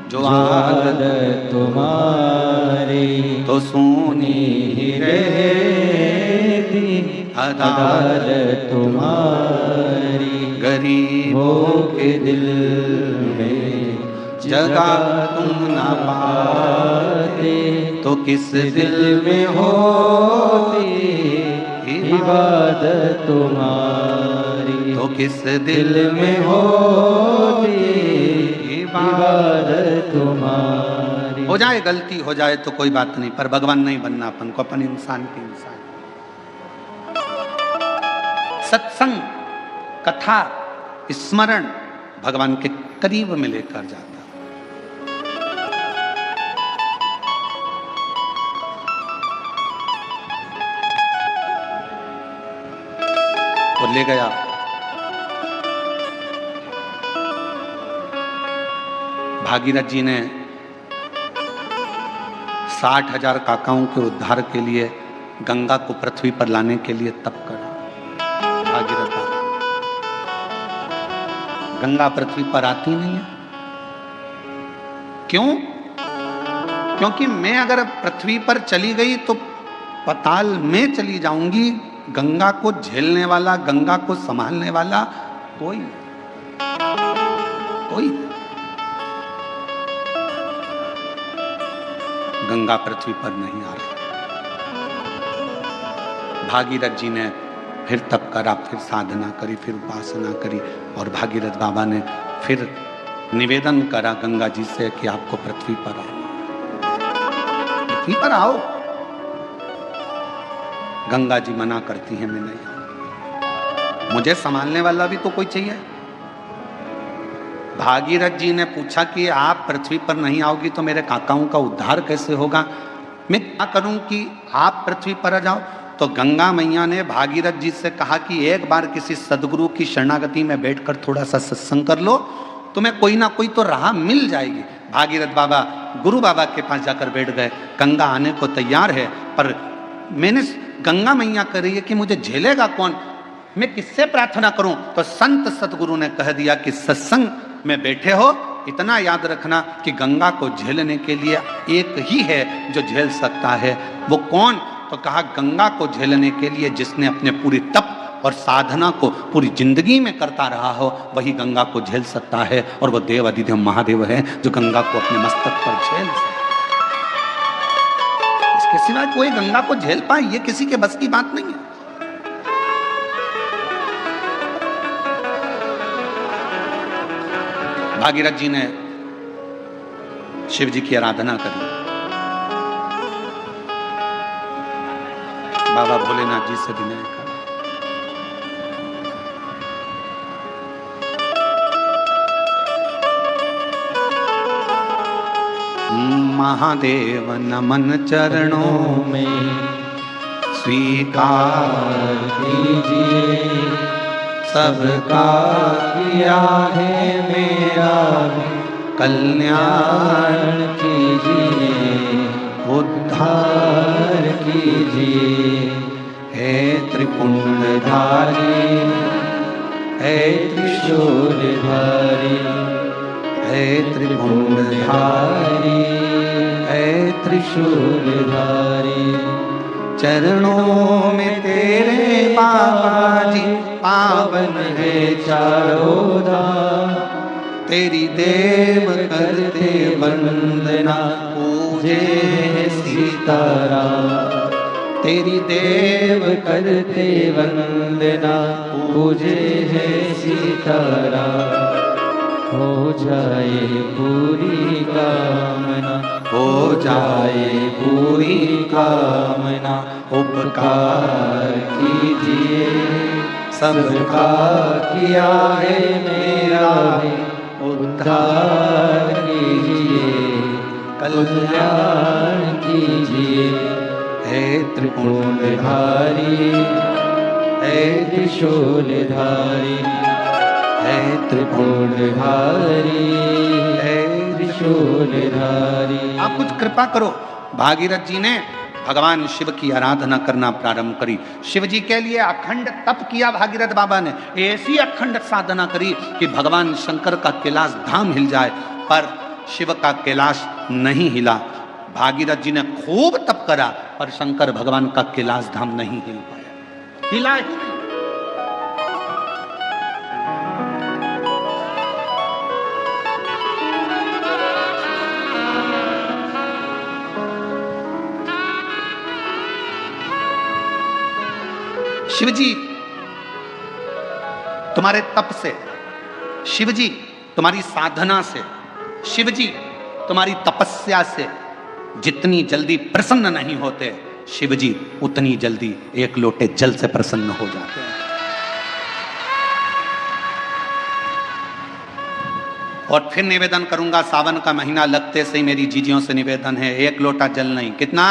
जो आदत तुम्हारी, तो सोनी ही रहती अदालत तुम्हारी। गरीबों के दिल में जगह तुम ना पाते, तो किस दिल में होती इबादत तुम्हारी, तो किस दिल में होती इबादत तुम्हारी। हो जाए गलती हो जाए तो कोई बात नहीं, पर भगवान नहीं बनना अपन को, अपन इंसान के इंसान। सत्संग, कथा, स्मरण भगवान के करीब में लेकर जाता। और ले गया। भागीरथ जी ने 60,000 काकाओं के उद्धार के लिए गंगा को पृथ्वी पर लाने के लिए तप करा। भागीरथ बाबा, गंगा पृथ्वी पर आती नहीं है। क्यों? क्योंकि मैं अगर पृथ्वी पर चली गई तो पाताल में चली जाऊंगी। गंगा को झेलने वाला, गंगा को संभालने वाला कोई गंगा पृथ्वी पर नहीं आ रही। भागीरथ जी ने फिर तप करा, फिर साधना करी, फिर उपासना करी, और भागीरथ बाबा ने फिर निवेदन करा गंगा जी से कि आपको पृथ्वी पर आओ, पृथ्वी पर आओ। गंगा जी मना करती है, मैं नहीं आऊं, मुझे संभालने वाला भी तो कोई चाहिए। भागीरथ जी ने पूछा कि आप पृथ्वी पर नहीं आओगी तो मेरे काकाओं का उद्धार कैसे होगा, मैं क्या करूं कि आप पृथ्वी पर आ जाओ। तो गंगा मैया ने भागीरथ जी से कहा कि एक बार किसी सदगुरु की शरणागति में बैठकर थोड़ा सा सत्संग कर लो, तुम्हें कोई ना कोई तो राह मिल जाएगी। भागीरथ बाबा गुरु बाबा के पास जाकर बैठ गए। गंगा आने को तैयार है, पर मैंने गंगा मैया कह रही है कि मुझे झेलेगा कौन, मैं किससे प्रार्थना करूं। तो संत सतगुरु ने कह दिया कि सत्संग में बैठे हो, इतना याद रखना कि गंगा को झेलने के लिए एक ही है जो झेल सकता है। वो कौन? तो कहा गंगा को झेलने के लिए जिसने अपने पूरी तप और साधना को पूरी जिंदगी में करता रहा हो, वही गंगा को झेल सकता है। और वो देव अधिदेव महादेव है जो गंगा को अपने मस्तक पर झेल सकता है। इसके सिवाय कोई गंगा को झेल पाए ये किसी के बस की बात नहीं है। भागीरथ जी ने शिव जी की आराधना करी, बाबा भोलेनाथ जी से विनय करा। महादेव नमन चरणों में स्वीकार कीजिए, सबका किया है मेरा कल्याण कीजिए, उद्धार कीजिए। हे त्रिपुंडधारी, हे त्रिशूलधारी, हे त्रिपुंडधारी, हे त्रिशूलधारी, चरणों में तेरे बाबा जी पावन है चारों धाम। तेरी देव करते वंदना, पूजे सीताराम। तेरी देव करते वंदना, पूजे है सीताराम। हो जाए पूरी कामना, हो जाए पूरी कामना, उपकार कीजिए, सबका किया है मेरा उद्धार कीजिए, कल्याण कीजिए। हे त्रिपुंडधारी, हे त्रिशूलधारी, हे त्रिपुंडधारी, हे त्रिशूलधारी। आप कुछ कृपा करो। भागीरथ जी ने भगवान शिव की आराधना करना प्रारंभ करी। शिव जी के लिए अखंड तप किया भागीरथ बाबा ने, ऐसी अखंड साधना करी कि भगवान शंकर का कैलाश धाम हिल जाए, पर शिव का कैलाश नहीं हिला। भागीरथ जी ने खूब तप करा, पर शंकर भगवान का कैलाश धाम नहीं हिल पाया, हिला ही नहीं। शिव जी तुम्हारे तप से, शिव जी तुम्हारी साधना से, शिव जी तुम्हारी तपस्या से जितनी जल्दी प्रसन्न नहीं होते, शिव जी उतनी जल्दी एक लोटे जल से प्रसन्न हो जाते हैं। और फिर निवेदन करूंगा, सावन का महीना लगते से ही मेरी जीजियों से निवेदन है, एक लोटा जल नहीं, कितना?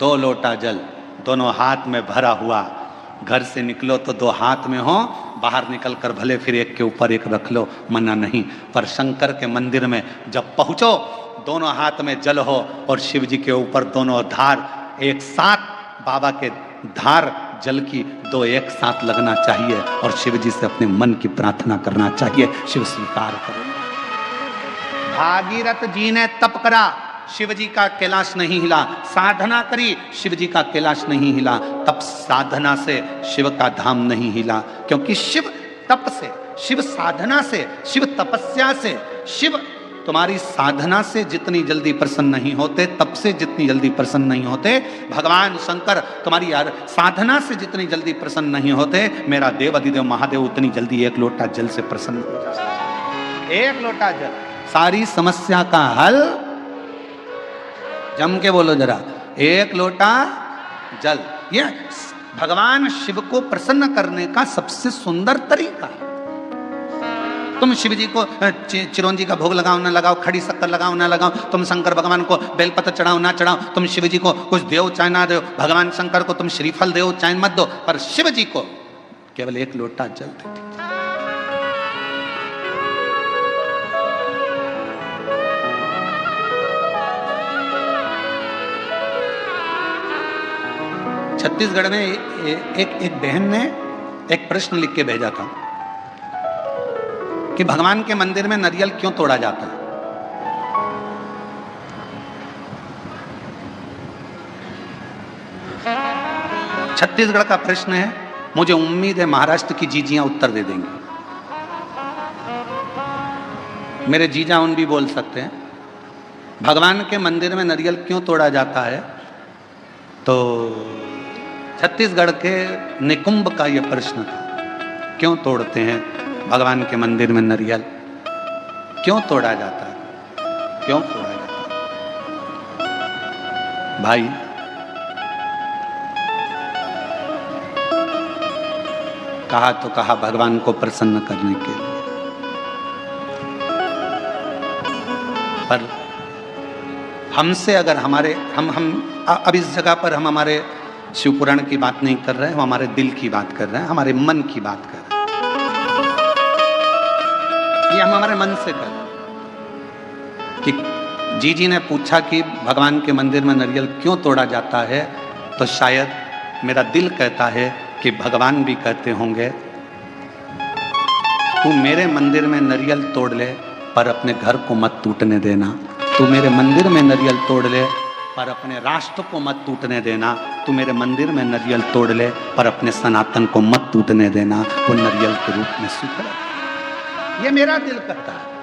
2 लोटा जल, दोनों हाथ में भरा हुआ। घर से निकलो तो 2 हाथ में हो, बाहर निकल कर भले फिर एक के ऊपर एक रख लो, मना नहीं, पर शंकर के मंदिर में जब पहुंचो, दोनों हाथ में जल हो और शिव जी के ऊपर दोनों धार एक साथ, बाबा के धार जल की 2 एक साथ लगना चाहिए और शिव जी से अपने मन की प्रार्थना करना चाहिए, शिव स्वीकार करो। भागीरथ जी ने तप करा, शिव जी का कैलाश नहीं हिला। साधना करी, शिव जी का कैलाश नहीं हिला। तप साधना से शिव का धाम नहीं हिला, क्योंकि शिव तप से, शिव साधना से, शिव तपस्या से, शिव तुम्हारी साधना से जितनी जल्दी प्रसन्न नहीं होते, तप से जितनी जल्दी प्रसन्न नहीं होते, भगवान शंकर तुम्हारी साधना से जितनी जल्दी प्रसन्न नहीं होते, मेरा देव अधिदेव महादेव उतनी जल्दी एक लोटा जल से प्रसन्न हो जाता। एक लोटा जल सारी समस्या का हल। जम के बोलो जरा, एक लोटा जल। ये भगवान शिव को प्रसन्न करने का सबसे सुंदर तरीका है। तुम शिव जी को चिरौंजी का भोग लगाओ ना लगाओ, खड़ी शक्कर लगाओ ना लगाओ, तुम शंकर भगवान को बेलपत्र चढ़ाओ ना चढ़ाओ, तुम शिव जी को कुछ देव चाहे ना दो, भगवान शंकर को तुम श्रीफल दो चाहे मत दो, पर शिव जी को केवल एक लोटा जल दे दीजिए। छत्तीसगढ़ में एक बहन ने एक प्रश्न लिख के भेजा था कि भगवान के मंदिर में नारियल क्यों तोड़ा जाता है। छत्तीसगढ़ का प्रश्न है, मुझे उम्मीद है महाराष्ट्र की जीजियां उत्तर दे देंगी। मेरे जीजा उन भी बोल सकते हैं। भगवान के मंदिर में नारियल क्यों तोड़ा जाता है, तो छत्तीसगढ़ के निकुंभ का यह प्रश्न था, क्यों तोड़ते हैं भगवान के मंदिर में नारियल, क्यों तोड़ा जाता है, क्यों तोड़ा जाता है। भाई कहा तो कहा भगवान को प्रसन्न करने के लिए, पर हमसे अगर हमारे हम अब इस जगह पर हम हमारे शिव पुराण की बात नहीं कर रहे हैं, हम हमारे दिल की बात कर रहे हैं, हमारे मन की बात कर रहे हैं। ये हम हमारे मन से कर रहे हैं कि जीजी ने पूछा कि भगवान के मंदिर में नारियल क्यों तोड़ा जाता है, तो शायद मेरा दिल कहता है कि भगवान भी कहते होंगे, तू मेरे मंदिर में नारियल तोड़ ले पर अपने घर को मत टूटने देना, तू मेरे मंदिर में नारियल तोड़ ले पर अपने राष्ट्र को मत टूटने देना, तू मेरे मंदिर में नारियल तोड़ ले पर अपने सनातन को मत टूटने देना, वो नारियल के रूप में स्वीकार। ये मेरा दिल करता है।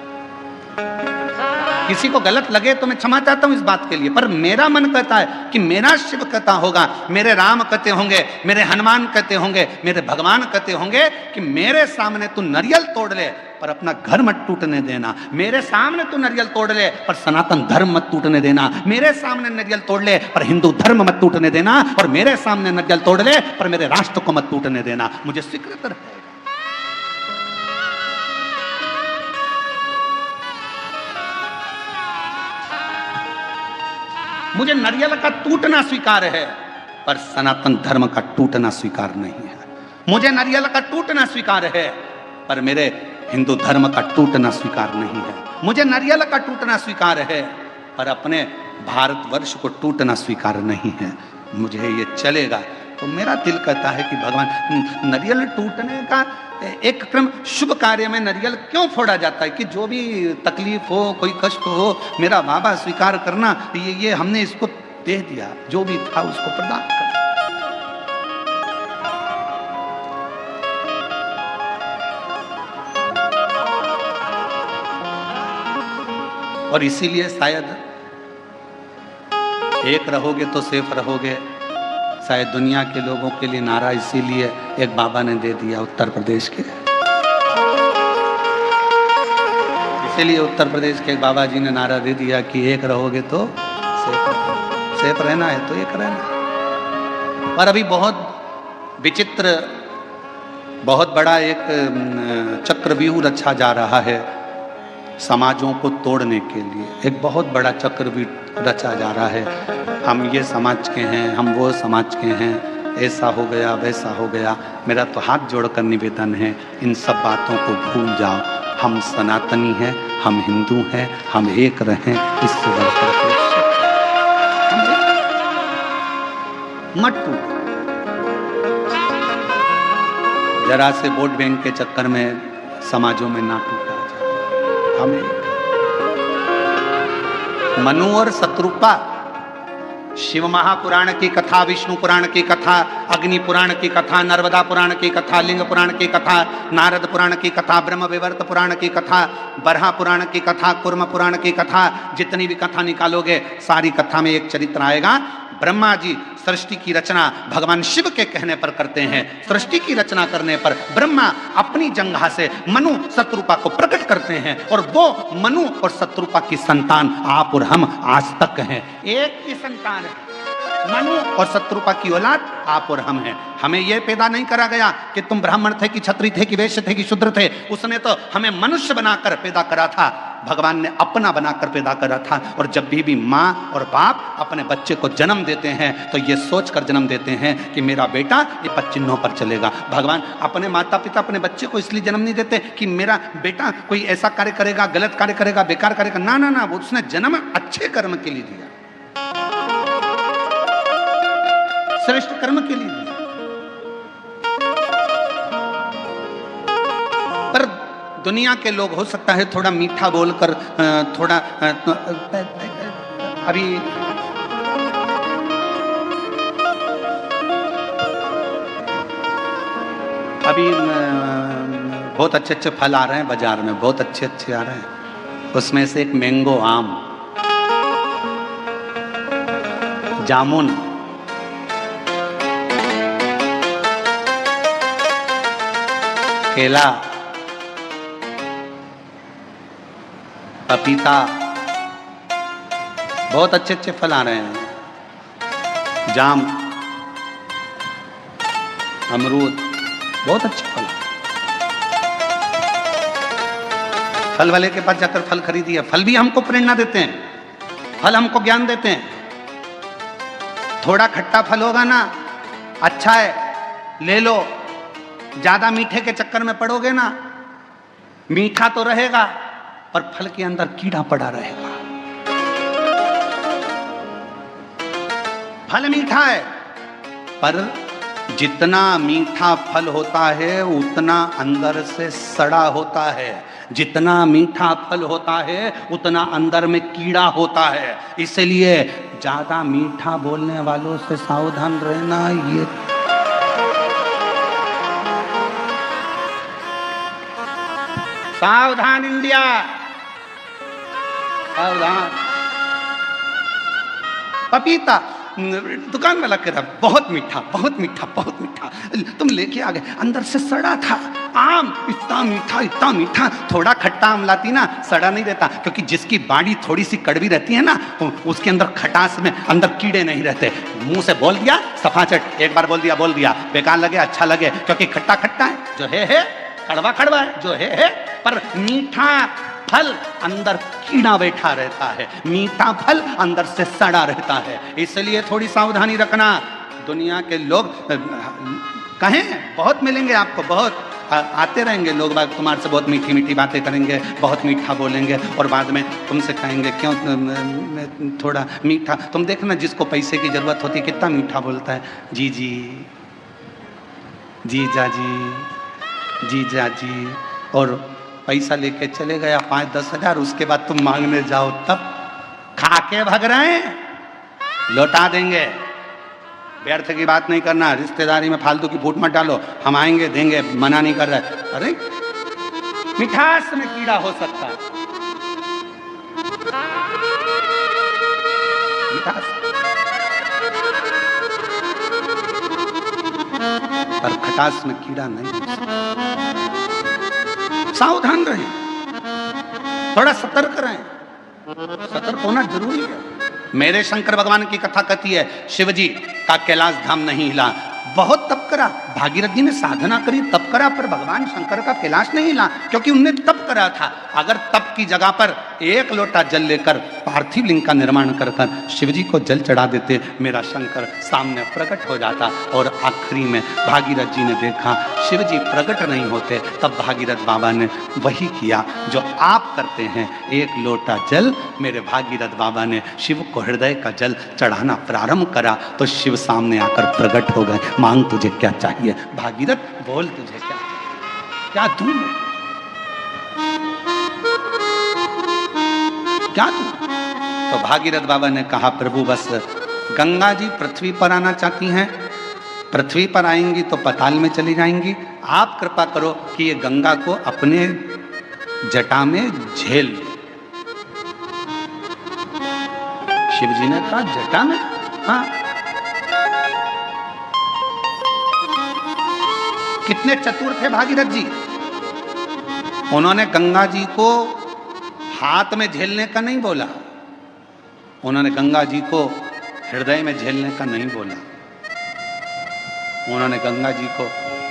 किसी को गलत लगे तो मैं क्षमा चाहता हूं इस बात के लिए, पर मेरा मन कहता है कि मेरा शिव कहता होगा, मेरे राम कहते होंगे, मेरे हनुमान कहते होंगे, मेरे भगवान कहते होंगे कि मेरे सामने तू नारियल तोड़ ले पर अपना घर मत टूटने देना, मेरे सामने तू नारियल तोड़ ले पर सनातन धर्म मत टूटने देना, मेरे सामने नारियल तोड़ ले पर हिंदू धर्म मत टूटने देना, और मेरे सामने नारियल तोड़ ले पर मेरे राष्ट्र को मत टूटने देना। मुझे स्वीकृत है। मुझे नारियल का टूटना स्वीकार है पर सनातन धर्म का टूटना स्वीकार नहीं है। मुझे नारियल का टूटना स्वीकार है पर मेरे हिंदू धर्म का टूटना स्वीकार नहीं है। मुझे नारियल का टूटना स्वीकार है पर अपने भारतवर्ष को टूटना स्वीकार नहीं है, मुझे ये चलेगा। तो मेरा दिल कहता है कि भगवान, नरियल टूटने का एक क्रम, शुभ कार्य में नरियल क्यों फोड़ा जाता है कि जो भी तकलीफ हो, कोई कष्ट हो, मेरा बाबा स्वीकार करना, ये हमने इसको दे दिया, जो भी था उसको प्रदान कर। और इसीलिए शायद एक रहोगे तो सेफ रहोगे, शायद दुनिया के लोगों के लिए नारा इसीलिए एक बाबा ने दे दिया उत्तर प्रदेश के। इसीलिए उत्तर प्रदेश के एक बाबा जी ने नारा दे दिया कि एक रहोगे तो सेफ रहना है तो एक रहना। और अभी बहुत विचित्र, बहुत बड़ा एक चक्रव्यूह रचा जा रहा है समाजों को तोड़ने के लिए। एक बहुत बड़ा चक्रव्यूह रचा जा रहा है, हम ये समाज के हैं, हम वो समाज के हैं, ऐसा हो गया वैसा हो गया। मेरा तो हाथ जोड़कर निवेदन है, इन सब बातों को भूल जाओ। हम सनातनी हैं, हम हिंदू हैं, हम एक रहें, इससे बढ़कर मत टूटो। जरा से वोट बैंक के चक्कर में समाजों में ना टूटा जाए। हम एक मनु और शत्रुपा, शिव महापुराण की कथा, विष्णु पुराण की कथा, अग्नि पुराण की कथा, नर्मदा पुराण की कथा, लिंग पुराण की कथा, नारद पुराण की कथा, ब्रह्म विवर्त पुराण की कथा, बरहा पुराण की कथा, कुर्म पुराण की कथा, जितनी भी कथा निकालोगे सारी कथा में एक चरित्र आएगा। ब्रह्मा जी सृष्टि की रचना भगवान शिव के कहने पर करते हैं। सृष्टि की रचना करने पर ब्रह्मा अपनी जंघा से मनु शत्रुपा को प्रकट करते हैं, और वो मनु और शत्रुपा की संतान आप और हम आज तक हैं। एक ही संतान है, मनु और शत्रुपा की औलाद आप और हम हैं। हमें यह पैदा नहीं करा गया कि तुम ब्राह्मण थे कि क्षत्रिय थे कि वैश्य थे कि शूद्र थे। उसने तो हमें मनुष्य बनाकर पैदा करा था, भगवान ने अपना बनाकर पैदा करा था। और जब भी माँ और बाप अपने बच्चे को जन्म देते हैं तो ये सोचकर जन्म देते हैं कि मेरा बेटा ये पद चिन्हों पर चलेगा। भगवान अपने माता पिता अपने बच्चे को इसलिए जन्म नहीं देते कि मेरा बेटा कोई ऐसा कार्य करेगा, गलत कार्य करेगा, बेकार करेगा। ना ना ना, वो उसने जन्म अच्छे कर्म के लिए दिया, श्रेष्ठ कर्म के लिए दिया। पर दुनिया के लोग हो सकता है थोड़ा मीठा बोलकर, थोड़ा अभी बहुत अच्छे अच्छे फल आ रहे हैं बाजार में, बहुत अच्छे अच्छे आ रहे हैं। उसमें से एक मैंगो आम, जामुन, केला, पपीता, बहुत अच्छे अच्छे फल आ रहे हैं। जाम, अमरूद, बहुत अच्छे फल। फल वाले के पास जाकर फल खरीदिए। फल भी हमको प्रेरणा देते हैं, फल हमको ज्ञान देते हैं। थोड़ा खट्टा फल होगा ना, अच्छा है, ले लो। ज्यादा मीठे के चक्कर में पड़ोगे ना, मीठा तो रहेगा पर फल के अंदर कीड़ा पड़ा रहेगा। फल मीठा है पर जितना मीठा फल होता है उतना अंदर से सड़ा होता है। जितना मीठा फल होता है उतना अंदर में कीड़ा होता है। इसलिए ज्यादा मीठा बोलने वालों से सावधान रहना। ये सावधान इंडिया, सावधान। पपीता दुकान वाला कह रहा बहुत मीठा, बहुत मीठा, बहुत मीठा। तुम लेके आ गए, अंदर से सड़ा था। आम इतना मीठा, इतना मीठा। थोड़ा खट्टा आम लाती ना, सड़ा नहीं रहता, क्योंकि जिसकी बाड़ी थोड़ी सी कड़वी रहती है ना, उसके अंदर खटास में अंदर कीड़े नहीं रहते। मुंह से बोल दिया सफाचट, एक बार बोल दिया, बेकार लगे अच्छा लगे, क्योंकि खट्टा खट्टा है, जो है, कड़वा कड़वा है, जो है। पर मीठा फल अंदर कीड़ा बैठा रहता है, मीठा फल अंदर से सड़ा रहता है। इसलिए थोड़ी सावधानी रखना। दुनिया के लोग कहें बहुत मिलेंगे आपको, बहुत आते रहेंगे लोग बाग, तुम्हारे से बहुत मीठी मीठी बातें करेंगे, बहुत मीठा बोलेंगे और बाद में तुमसे कहेंगे क्यों थोड़ा मीठा। तुम देखना जिसको पैसे की जरूरत होती है कितना मीठा बोलता है, जी जी, जी जा जी, जी जा जी, और पैसा लेके चले गया 5-10 हजार, उसके बाद तुम मांगने जाओ तब खा के भाग रहे हैं, लौटा देंगे। व्यर्थ की बात नहीं करना, रिश्तेदारी में फालतू की फूट मत डालो, हम आएंगे देंगे, मना नहीं कर रहे। अरे मिठास में कीड़ा हो सकता है, मिठास पर खटास में कीड़ा नहीं हो सकता। सावधान रहें, थोड़ा सतर्क रहें, सतर्क होना जरूरी है। मेरे शंकर भगवान की कथा कहती है, शिव जी का कैलाश धाम नहीं हिला, बहुत तप करा, भागीरथ जी ने साधना करी, तप करा, पर भगवान शंकर का कैलाश नहीं हिला, क्योंकि उनने तप करा था। अगर तप की जगह पर एक लोटा जल लेकर पार्थिव लिंग का निर्माण कर कर शिव जी को जल चढ़ा देते, मेरा शंकर सामने प्रकट हो जाता। और आखिरी में भागीरथ जी ने देखा शिव जी प्रकट नहीं होते, तब भागीरथ बाबा ने वही किया जो आप करते हैं, एक लोटा जल मेरे भागीरथ बाबा ने शिव को हृदय का जल चढ़ाना प्रारंभ करा, तो शिव सामने आकर प्रकट हो गए। मांग तुझे क्या चाहिए भागीरथ, बोल तुझे क्या, क्या दूं, क्या दूं? तो भागीरथ बाबा ने कहा, प्रभु बस गंगा जी पृथ्वी पर आना चाहती हैं, पृथ्वी पर आएंगी तो पाताल में चली जाएंगी, आप कृपा करो कि ये गंगा को अपने जटा में झेल। शिव जी ने कहा जटा में, हाँ। कितने चतुर थे भागीरथ जी, उन्होंने गंगा जी को हाथ में झेलने का नहीं बोला, उन्होंने गंगा जी को हृदय में झेलने का नहीं बोला, उन्होंने गंगा जी को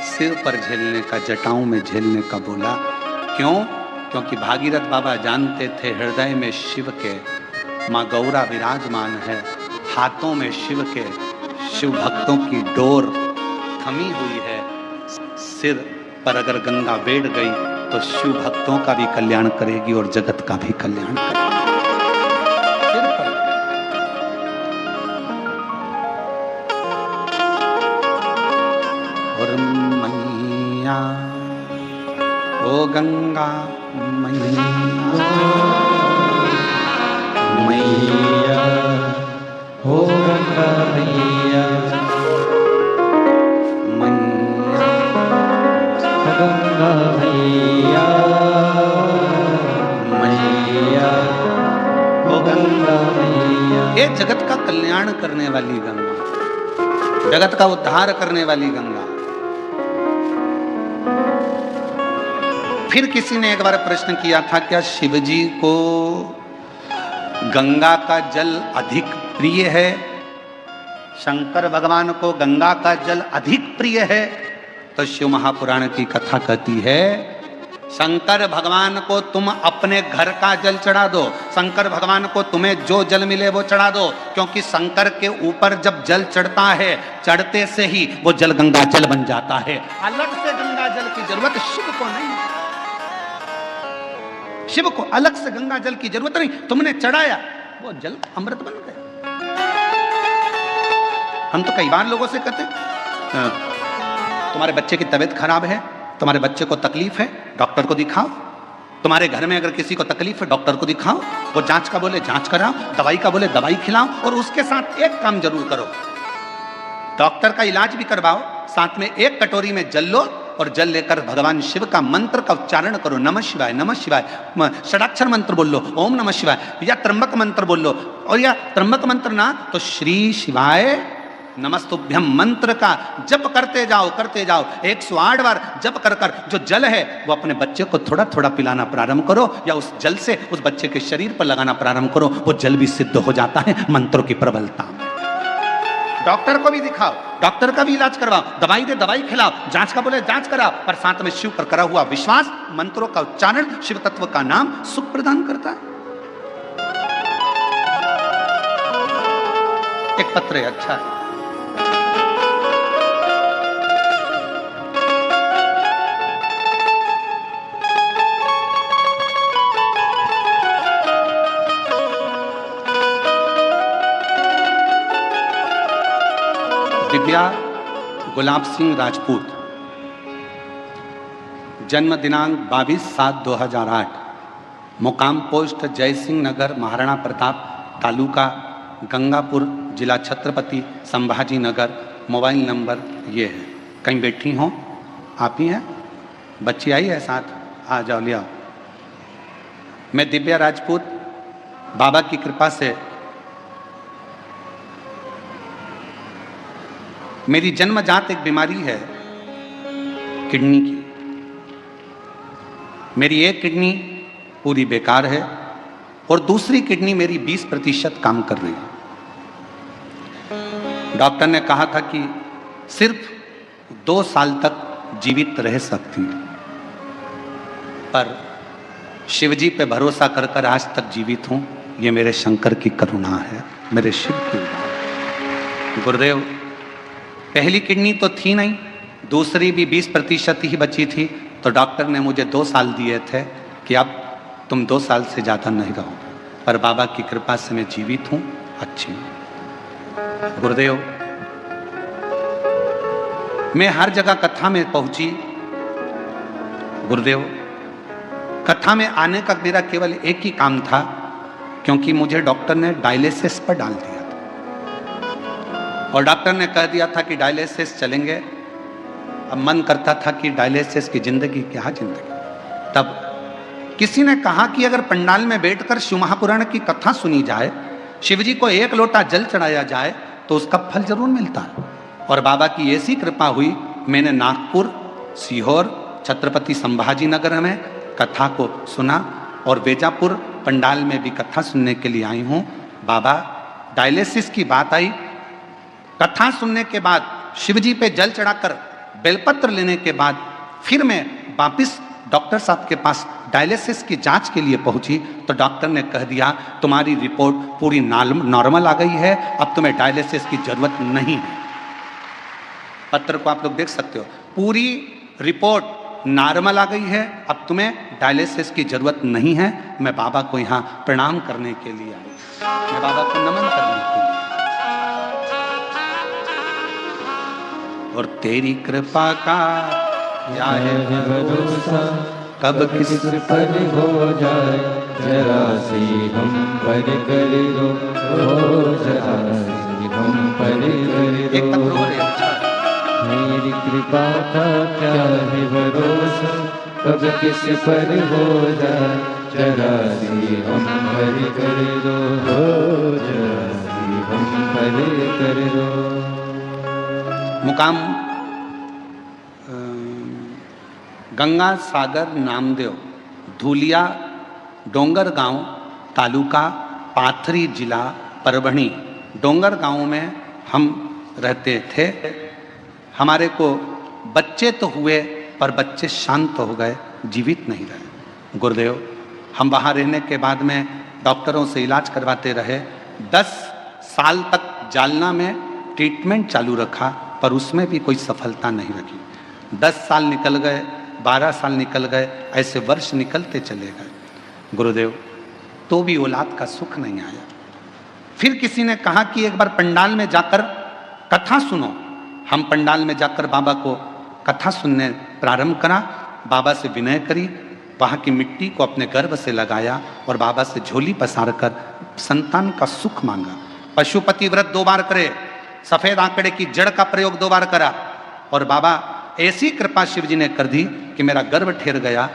सिर पर झेलने का, जटाओं में झेलने का बोला। क्यों? क्योंकि भागीरथ बाबा जानते थे हृदय में शिव के माँ गौरा विराजमान है, हाथों में शिव के, शिव भक्तों की डोर थमी हुई है। सिर पर अगर गंगा बैठ गई तो शिव भक्तों का भी कल्याण करेगी और जगत का भी कल्याण करेगी। सिर पर और मैया ओ गंगा मैया, मैया हो गंगा मैया, गंगा मैया, मैया ओ गंगा मैया। ये जगत का कल्याण करने वाली गंगा, जगत का उद्धार करने वाली गंगा। फिर किसी ने एक बार प्रश्न किया था, क्या शिव जी को गंगा का जल अधिक प्रिय है? शंकर भगवान को गंगा का जल अधिक प्रिय है? तो शिव महापुराण की कथा कहती है, शंकर भगवान को तुम अपने घर का जल चढ़ा दो, शंकर भगवान को तुम्हें जो जल मिले वो चढ़ा दो, क्योंकि शंकर के ऊपर जब जल चढ़ता है, चढ़ते से ही वो जल गंगा जल बन जाता है। अलग से गंगा जल की जरूरत शिव को नहीं, शिव को अलग से गंगा जल की जरूरत नहीं, तुमने चढ़ाया वो जल अमृत बन गया। हम तो कई बार लोगों से कहते, तुम्हारे बच्चे की तबीयत खराब है, तुम्हारे बच्चे को तकलीफ है, डॉक्टर को दिखाओ। तुम्हारे घर में अगर किसी को तकलीफ है, डॉक्टर को दिखाओ। वो जांच का बोले जांच कराओ, दवाई का बोले दवाई खिलाओ, और उसके साथ एक काम जरूर करो, डॉक्टर का इलाज भी करवाओ, साथ में एक कटोरी में जल लो और जल लेकर भगवान शिव का मंत्र का उच्चारण करो, नमः शिवाय, नमः शिवाय, षडाक्षर मंत्र बोल लो, ओम नमः शिवाय, या त्र्यंबक मंत्र बोल लो, और या त्र्यंबक मंत्र ना तो श्री शिवाय नमस्तुभ्यम मंत्र का जप करते जाओ 108 बार जप कर कर जो जल है वो अपने बच्चे को थोड़ा थोड़ा पिलाना प्रारंभ करो, या उस जल से उस बच्चे के शरीर पर लगाना प्रारंभ करो। वो जल भी सिद्ध हो जाता है मंत्रों की प्रबलता में। डॉक्टर को भी दिखाओ, डॉक्टर का भी इलाज करवाओ, दवाई दे दवाई खिलाओ, जांच का बोले जांच कराओ, पर साथ में शिव पर करा हुआ विश्वास, मंत्रों का उच्चारण, शिव तत्व का नाम सुख प्रदान करता है। एक पत्र है, अच्छा है, दिव्या गुलाब सिंह राजपूत, जन्म दिनांक 22/7/2008, मुकाम पोस्ट जय सिंह नगर, महाराणा प्रताप, तालुका गंगापुर, जिला छत्रपति संभाजी नगर। मोबाइल नंबर ये है। कहीं बैठी हो? आप ही हैं? बच्ची आई है साथ? आ जाओ, ले आओ। मैं दिव्या राजपूत, बाबा की कृपा से मेरी जन्मजात एक बीमारी है किडनी की। मेरी एक किडनी पूरी बेकार है और दूसरी किडनी मेरी 20% काम कर रही है। डॉक्टर ने कहा था कि सिर्फ 2 साल तक जीवित रह सकती है, पर शिवजी पे भरोसा कर कर आज तक जीवित हूं। ये मेरे शंकर की करुणा है, मेरे शिव की करुणा। गुरुदेव, पहली किडनी तो थी नहीं, दूसरी भी 20% ही बची थी, तो डॉक्टर ने मुझे 2 साल दिए थे कि अब तुम 2 साल से ज़्यादा नहीं रहोगे, पर बाबा की कृपा से मैं जीवित हूँ, अच्छी हूँ। गुरुदेव, मैं हर जगह कथा में पहुंची। गुरुदेव, कथा में आने का मेरा केवल एक ही काम था, क्योंकि मुझे डॉक्टर ने डायलिसिस पर डाल दिया था और डॉक्टर ने कह दिया था कि डायलिसिस चलेंगे। अब मन करता था कि डायलिसिस की जिंदगी क्या जिंदगी। तब किसी ने कहा कि अगर पंडाल में बैठकर शिव महापुराण की कथा सुनी जाए, शिवजी को 1 लोटा जल चढ़ाया जाए, तो उसका फल जरूर मिलता है। और बाबा की ऐसी कृपा हुई, मैंने नागपुर, सीहोर, छत्रपति संभाजी नगर में कथा को सुना और बेजापुर पंडाल में भी कथा सुनने के लिए आई हूँ। बाबा, डायलिसिस की बात आई, कथा सुनने के बाद, शिवजी पे जल चढ़ाकर बेलपत्र लेने के बाद फिर मैं वापिस डॉक्टर साहब के पास डायलिसिस की जांच के लिए पहुंची, तो डॉक्टर ने कह दिया तुम्हारी रिपोर्ट पूरी नॉर्मल आ गई है, अब तुम्हें डायलिसिस की जरूरत नहीं है। पत्र को आप लोग देख सकते हो, पूरी रिपोर्ट नॉर्मल आ गई है, अब तुम्हें डायलिसिस की जरूरत नहीं है। मैं बाबा को यहाँ प्रणाम करने के लिए आई, मैं बाबा को नमन करने के लिए। और तेरी कृपा का क्या है भरोसा, कब किस पर हो जाए, जरा सी हम पर कर दो, जरा सी हम पर कर एक पत्र दो। हो रहे, अच्छा। मेरी कृपा का क्या है भरोसा, कब किस पर हो जाए, जरा सी हम पर कर दो, जरा सी हम पर कर दो। मुकाम गंगा सागर नामदेव, धूलिया डोंगर गांव, तालुका पाथरी, जिला परभणी। डोंगर गांव में हम रहते थे। हमारे को बच्चे तो हुए, पर बच्चे शांत हो गए, जीवित नहीं रहे। गुरुदेव, हम वहाँ रहने के बाद में डॉक्टरों से इलाज करवाते रहे। 10 साल तक जालना में ट्रीटमेंट चालू रखा, पर उसमें भी कोई सफलता नहीं रखी। 10 साल निकल गए, 12 साल निकल गए, ऐसे वर्ष निकलते चले गए। गुरुदेव, तो भी औलाद का सुख नहीं आया। फिर किसी ने कहा कि एक बार पंडाल में जाकर कथा सुनो। हम पंडाल में जाकर बाबा को कथा सुनने प्रारंभ करा, बाबा से विनय करी, वहाँ की मिट्टी को अपने गर्भ से लगाया और बाबा से झोली पसार कर संतान का सुख मांगा। पशुपति व्रत 2 बार करे, सफेद आंकड़े की जड़ का प्रयोग 2 बार करा, और बाबा ऐसी कृपा शिव जी ने कर दी कि मेरा गर्भ ठहर गया।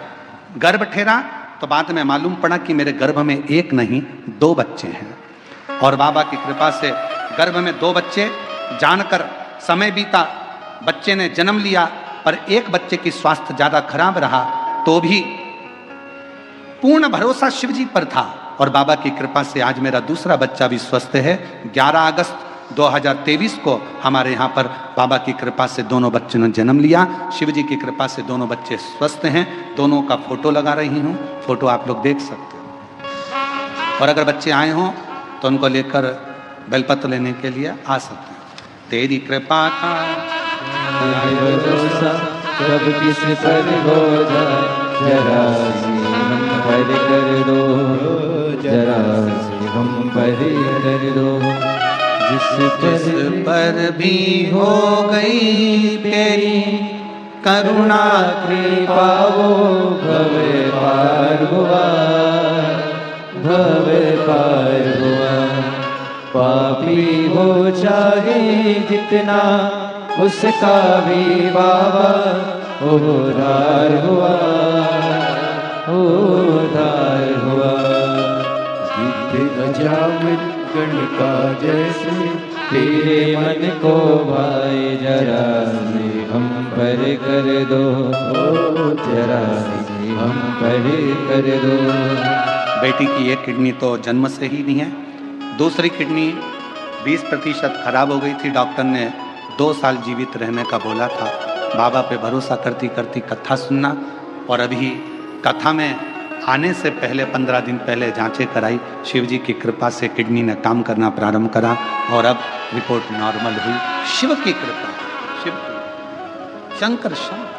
गर्भ ठहरा तो बाद में मालूम पड़ा कि मेरे गर्भ में 1 नहीं 2 बच्चे हैं, और बाबा की कृपा से गर्भ में 2 बच्चे। जानकर समय बीता, बच्चे ने जन्म लिया, पर एक बच्चे की स्वास्थ्य ज़्यादा खराब रहा, तो भी पूर्ण भरोसा शिव जी पर था, और बाबा की कृपा से आज मेरा दूसरा बच्चा भी स्वस्थ है। 11 अगस्त 2023 को हमारे यहाँ पर बाबा की कृपा से दोनों बच्चों ने जन्म लिया। शिव जी की कृपा से दोनों बच्चे स्वस्थ हैं। दोनों का फोटो लगा रही हूँ, फोटो आप लोग देख सकते हो। और अगर बच्चे आए हों तो उनको लेकर बेलपत्र लेने के लिए आ सकते हैं। तेरी कृपा का भरोसा, कब किस पर हो जाए, जरा सी हम पर कर दो, जरा सी हम पर कर दो। जिस पर भी हो गई तेरी करुणा कृपा वो भव पार हुआ, भव पार हुआ। पापी हो चाहे जितना उसका भी बाबा उद्धार हुआ, उद्धार हुआ। गिद्ध अजामिल गणिका जैसे तेरे मन को भाई जरा से हम पर कर दो, जरा से हम पर कर दो। बेटी की एक किडनी तो जन्म से ही नहीं है, दूसरी किडनी 20% खराब हो गई थी। डॉक्टर ने 2 साल जीवित रहने का बोला था। बाबा पे भरोसा करती करती कथा सुनना, और अभी कथा में आने से पहले 15 दिन पहले जांचें कराई। शिव जी की कृपा से किडनी ने काम करना प्रारंभ करा और अब रिपोर्ट नॉर्मल हुई। शिव की कृपा, शिव की, शंकर शंकर।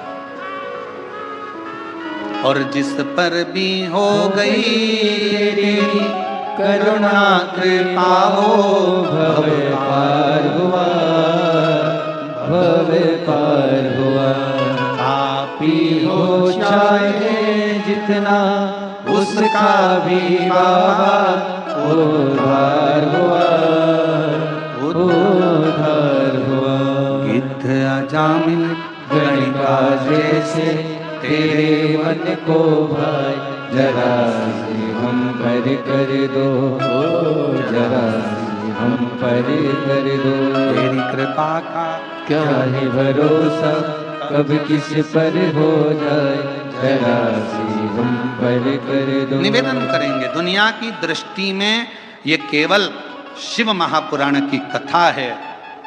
और जिस पर भी हो गई तेरी करुणा कृपा हो भव पार हुआ, भव पार हुआ। पापी हो चाहे जितना उसका भी बाबा उद्धार हुआ, उद्धार हुआ। गिद्ध अजामिल गणिका जैसे तेरे मन को भाई जरा से हम पर कर दो, जरा से हम पर कर दो। तेरी कृपा का क्या है भरोसा कब किस पर हो जाए, जरा से हम पर कर दो। निवेदन करेंगे, दुनिया की दृष्टि में ये केवल शिव महापुराण की कथा है,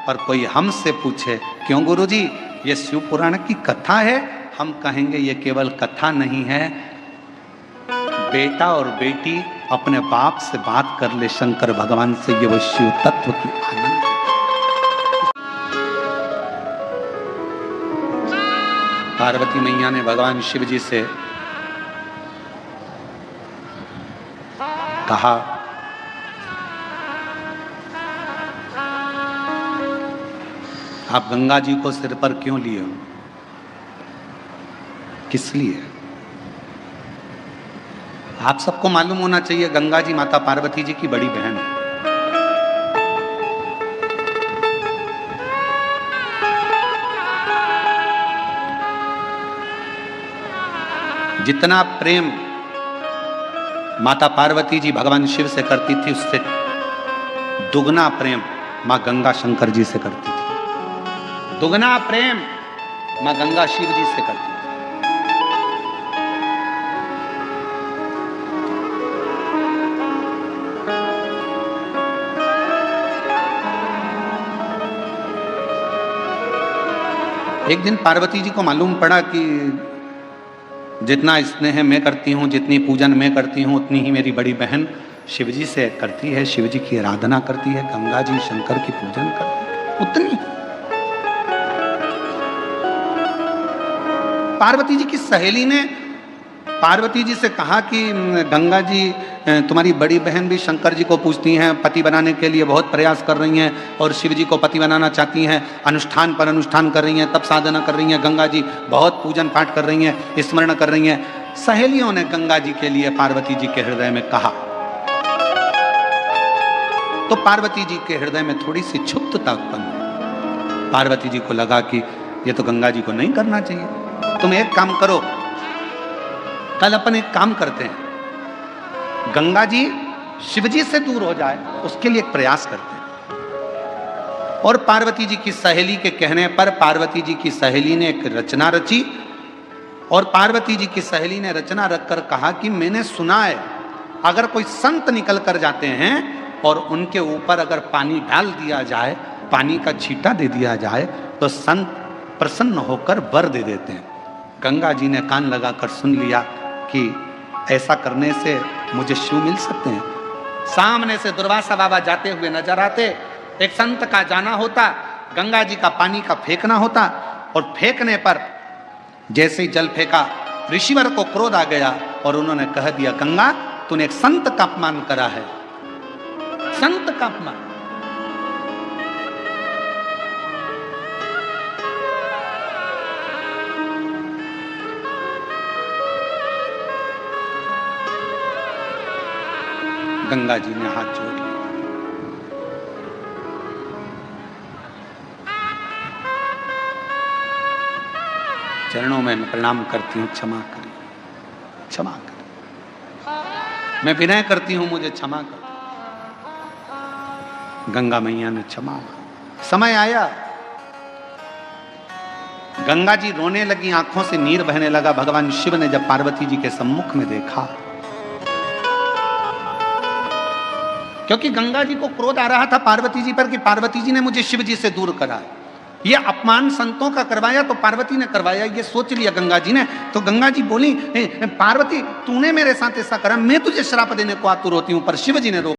पर कोई हमसे पूछे क्यों गुरुजी ये शिव पुराण की कथा है, हम कहेंगे ये केवल कथा नहीं है। बेटा और बेटी अपने बाप से बात कर ले शंकर भगवान से, ये वो शिव तत्व की आनंद। पार्वती मैया ने भगवान शिव जी से कहा, आप गंगा जी को सिर पर क्यों लिए हो, किस लिए? आप सबको मालूम होना चाहिए गंगा जी माता पार्वती जी की बड़ी बहन है। जितना प्रेम माता पार्वती जी भगवान शिव से करती थी, उससे दुगना प्रेम मां गंगा शंकर जी से करती थी। दुगना प्रेम मां गंगा शिव जी से करती थी। एक दिन पार्वती जी को मालूम पड़ा कि जितना स्नेह मैं करती हूँ, जितनी पूजन मैं करती हूँ, उतनी ही मेरी बड़ी बहन शिव जी से करती है, शिव जी की आराधना करती है, गंगा जी शंकर की पूजन करती है, उतनी। पार्वती जी की सहेली ने पार्वती जी से कहा कि गंगा जी तुम्हारी बड़ी बहन भी शंकर जी को पूजती हैं, पति बनाने के लिए बहुत प्रयास कर रही हैं और शिव जी को पति बनाना चाहती हैं, अनुष्ठान पर अनुष्ठान कर रही हैं, तप साधना कर रही हैं, गंगा जी बहुत पूजन पाठ कर रही हैं, स्मरण कर रही हैं। सहेलियों ने गंगा जी के लिए पार्वती जी के हृदय में कहा, तो पार्वती जी के हृदय में थोड़ी सी क्षुब्धता उत्पन्न हुई। पार्वती जी को लगा कि ये तो गंगा जी को नहीं करना चाहिए, तुम एक काम करो, कल अपन एक काम करते हैं, गंगा जी शिव जी से दूर हो जाए उसके लिए एक प्रयास करते हैं। और पार्वती जी की सहेली के कहने पर पार्वती जी की सहेली ने एक रचना रची और पार्वती जी की सहेली ने रचना रखकर कहा कि मैंने सुना है अगर कोई संत निकल कर जाते हैं और उनके ऊपर अगर पानी डाल दिया जाए, पानी का छींटा दे दिया जाए, तो संत प्रसन्न होकर वर दे देते हैं। गंगा जी ने कान लगाकर सुन लिया कि ऐसा करने से मुझे शिव मिल सकते हैं। सामने से दुर्वासा बाबा जाते हुए नजर आते, एक संत का जाना होता, गंगा जी का पानी का फेंकना होता और फेंकने पर जैसे ही जल फेंका ऋषिवर को क्रोध आ गया और उन्होंने कह दिया, गंगा तूने एक संत का अपमान करा है, संत का अपमान। गंगा जी ने हाथ जोड़ लिया। चरणों में मैं प्रणाम करती हूँ, क्षमा करिए, क्षमा करिए, मैं विनय करती हूँ, मुझे क्षमा कर। गंगा मैया ने क्षमा मांगी। समय आया, गंगा जी रोने लगी, आंखों से नीर बहने लगा। भगवान शिव ने जब पार्वती जी के सम्मुख में देखा, क्योंकि गंगा जी को क्रोध आ रहा था पार्वती जी पर कि पार्वती जी ने मुझे शिव जी से दूर करा, ये अपमान संतों का करवाया तो पार्वती ने करवाया, ये सोच लिया गंगा जी ने। तो गंगा जी बोली, पार्वती तूने मेरे साथ ऐसा करा, मैं तुझे श्राप देने को आतुर होती हूं, पर शिव जी ने रोका।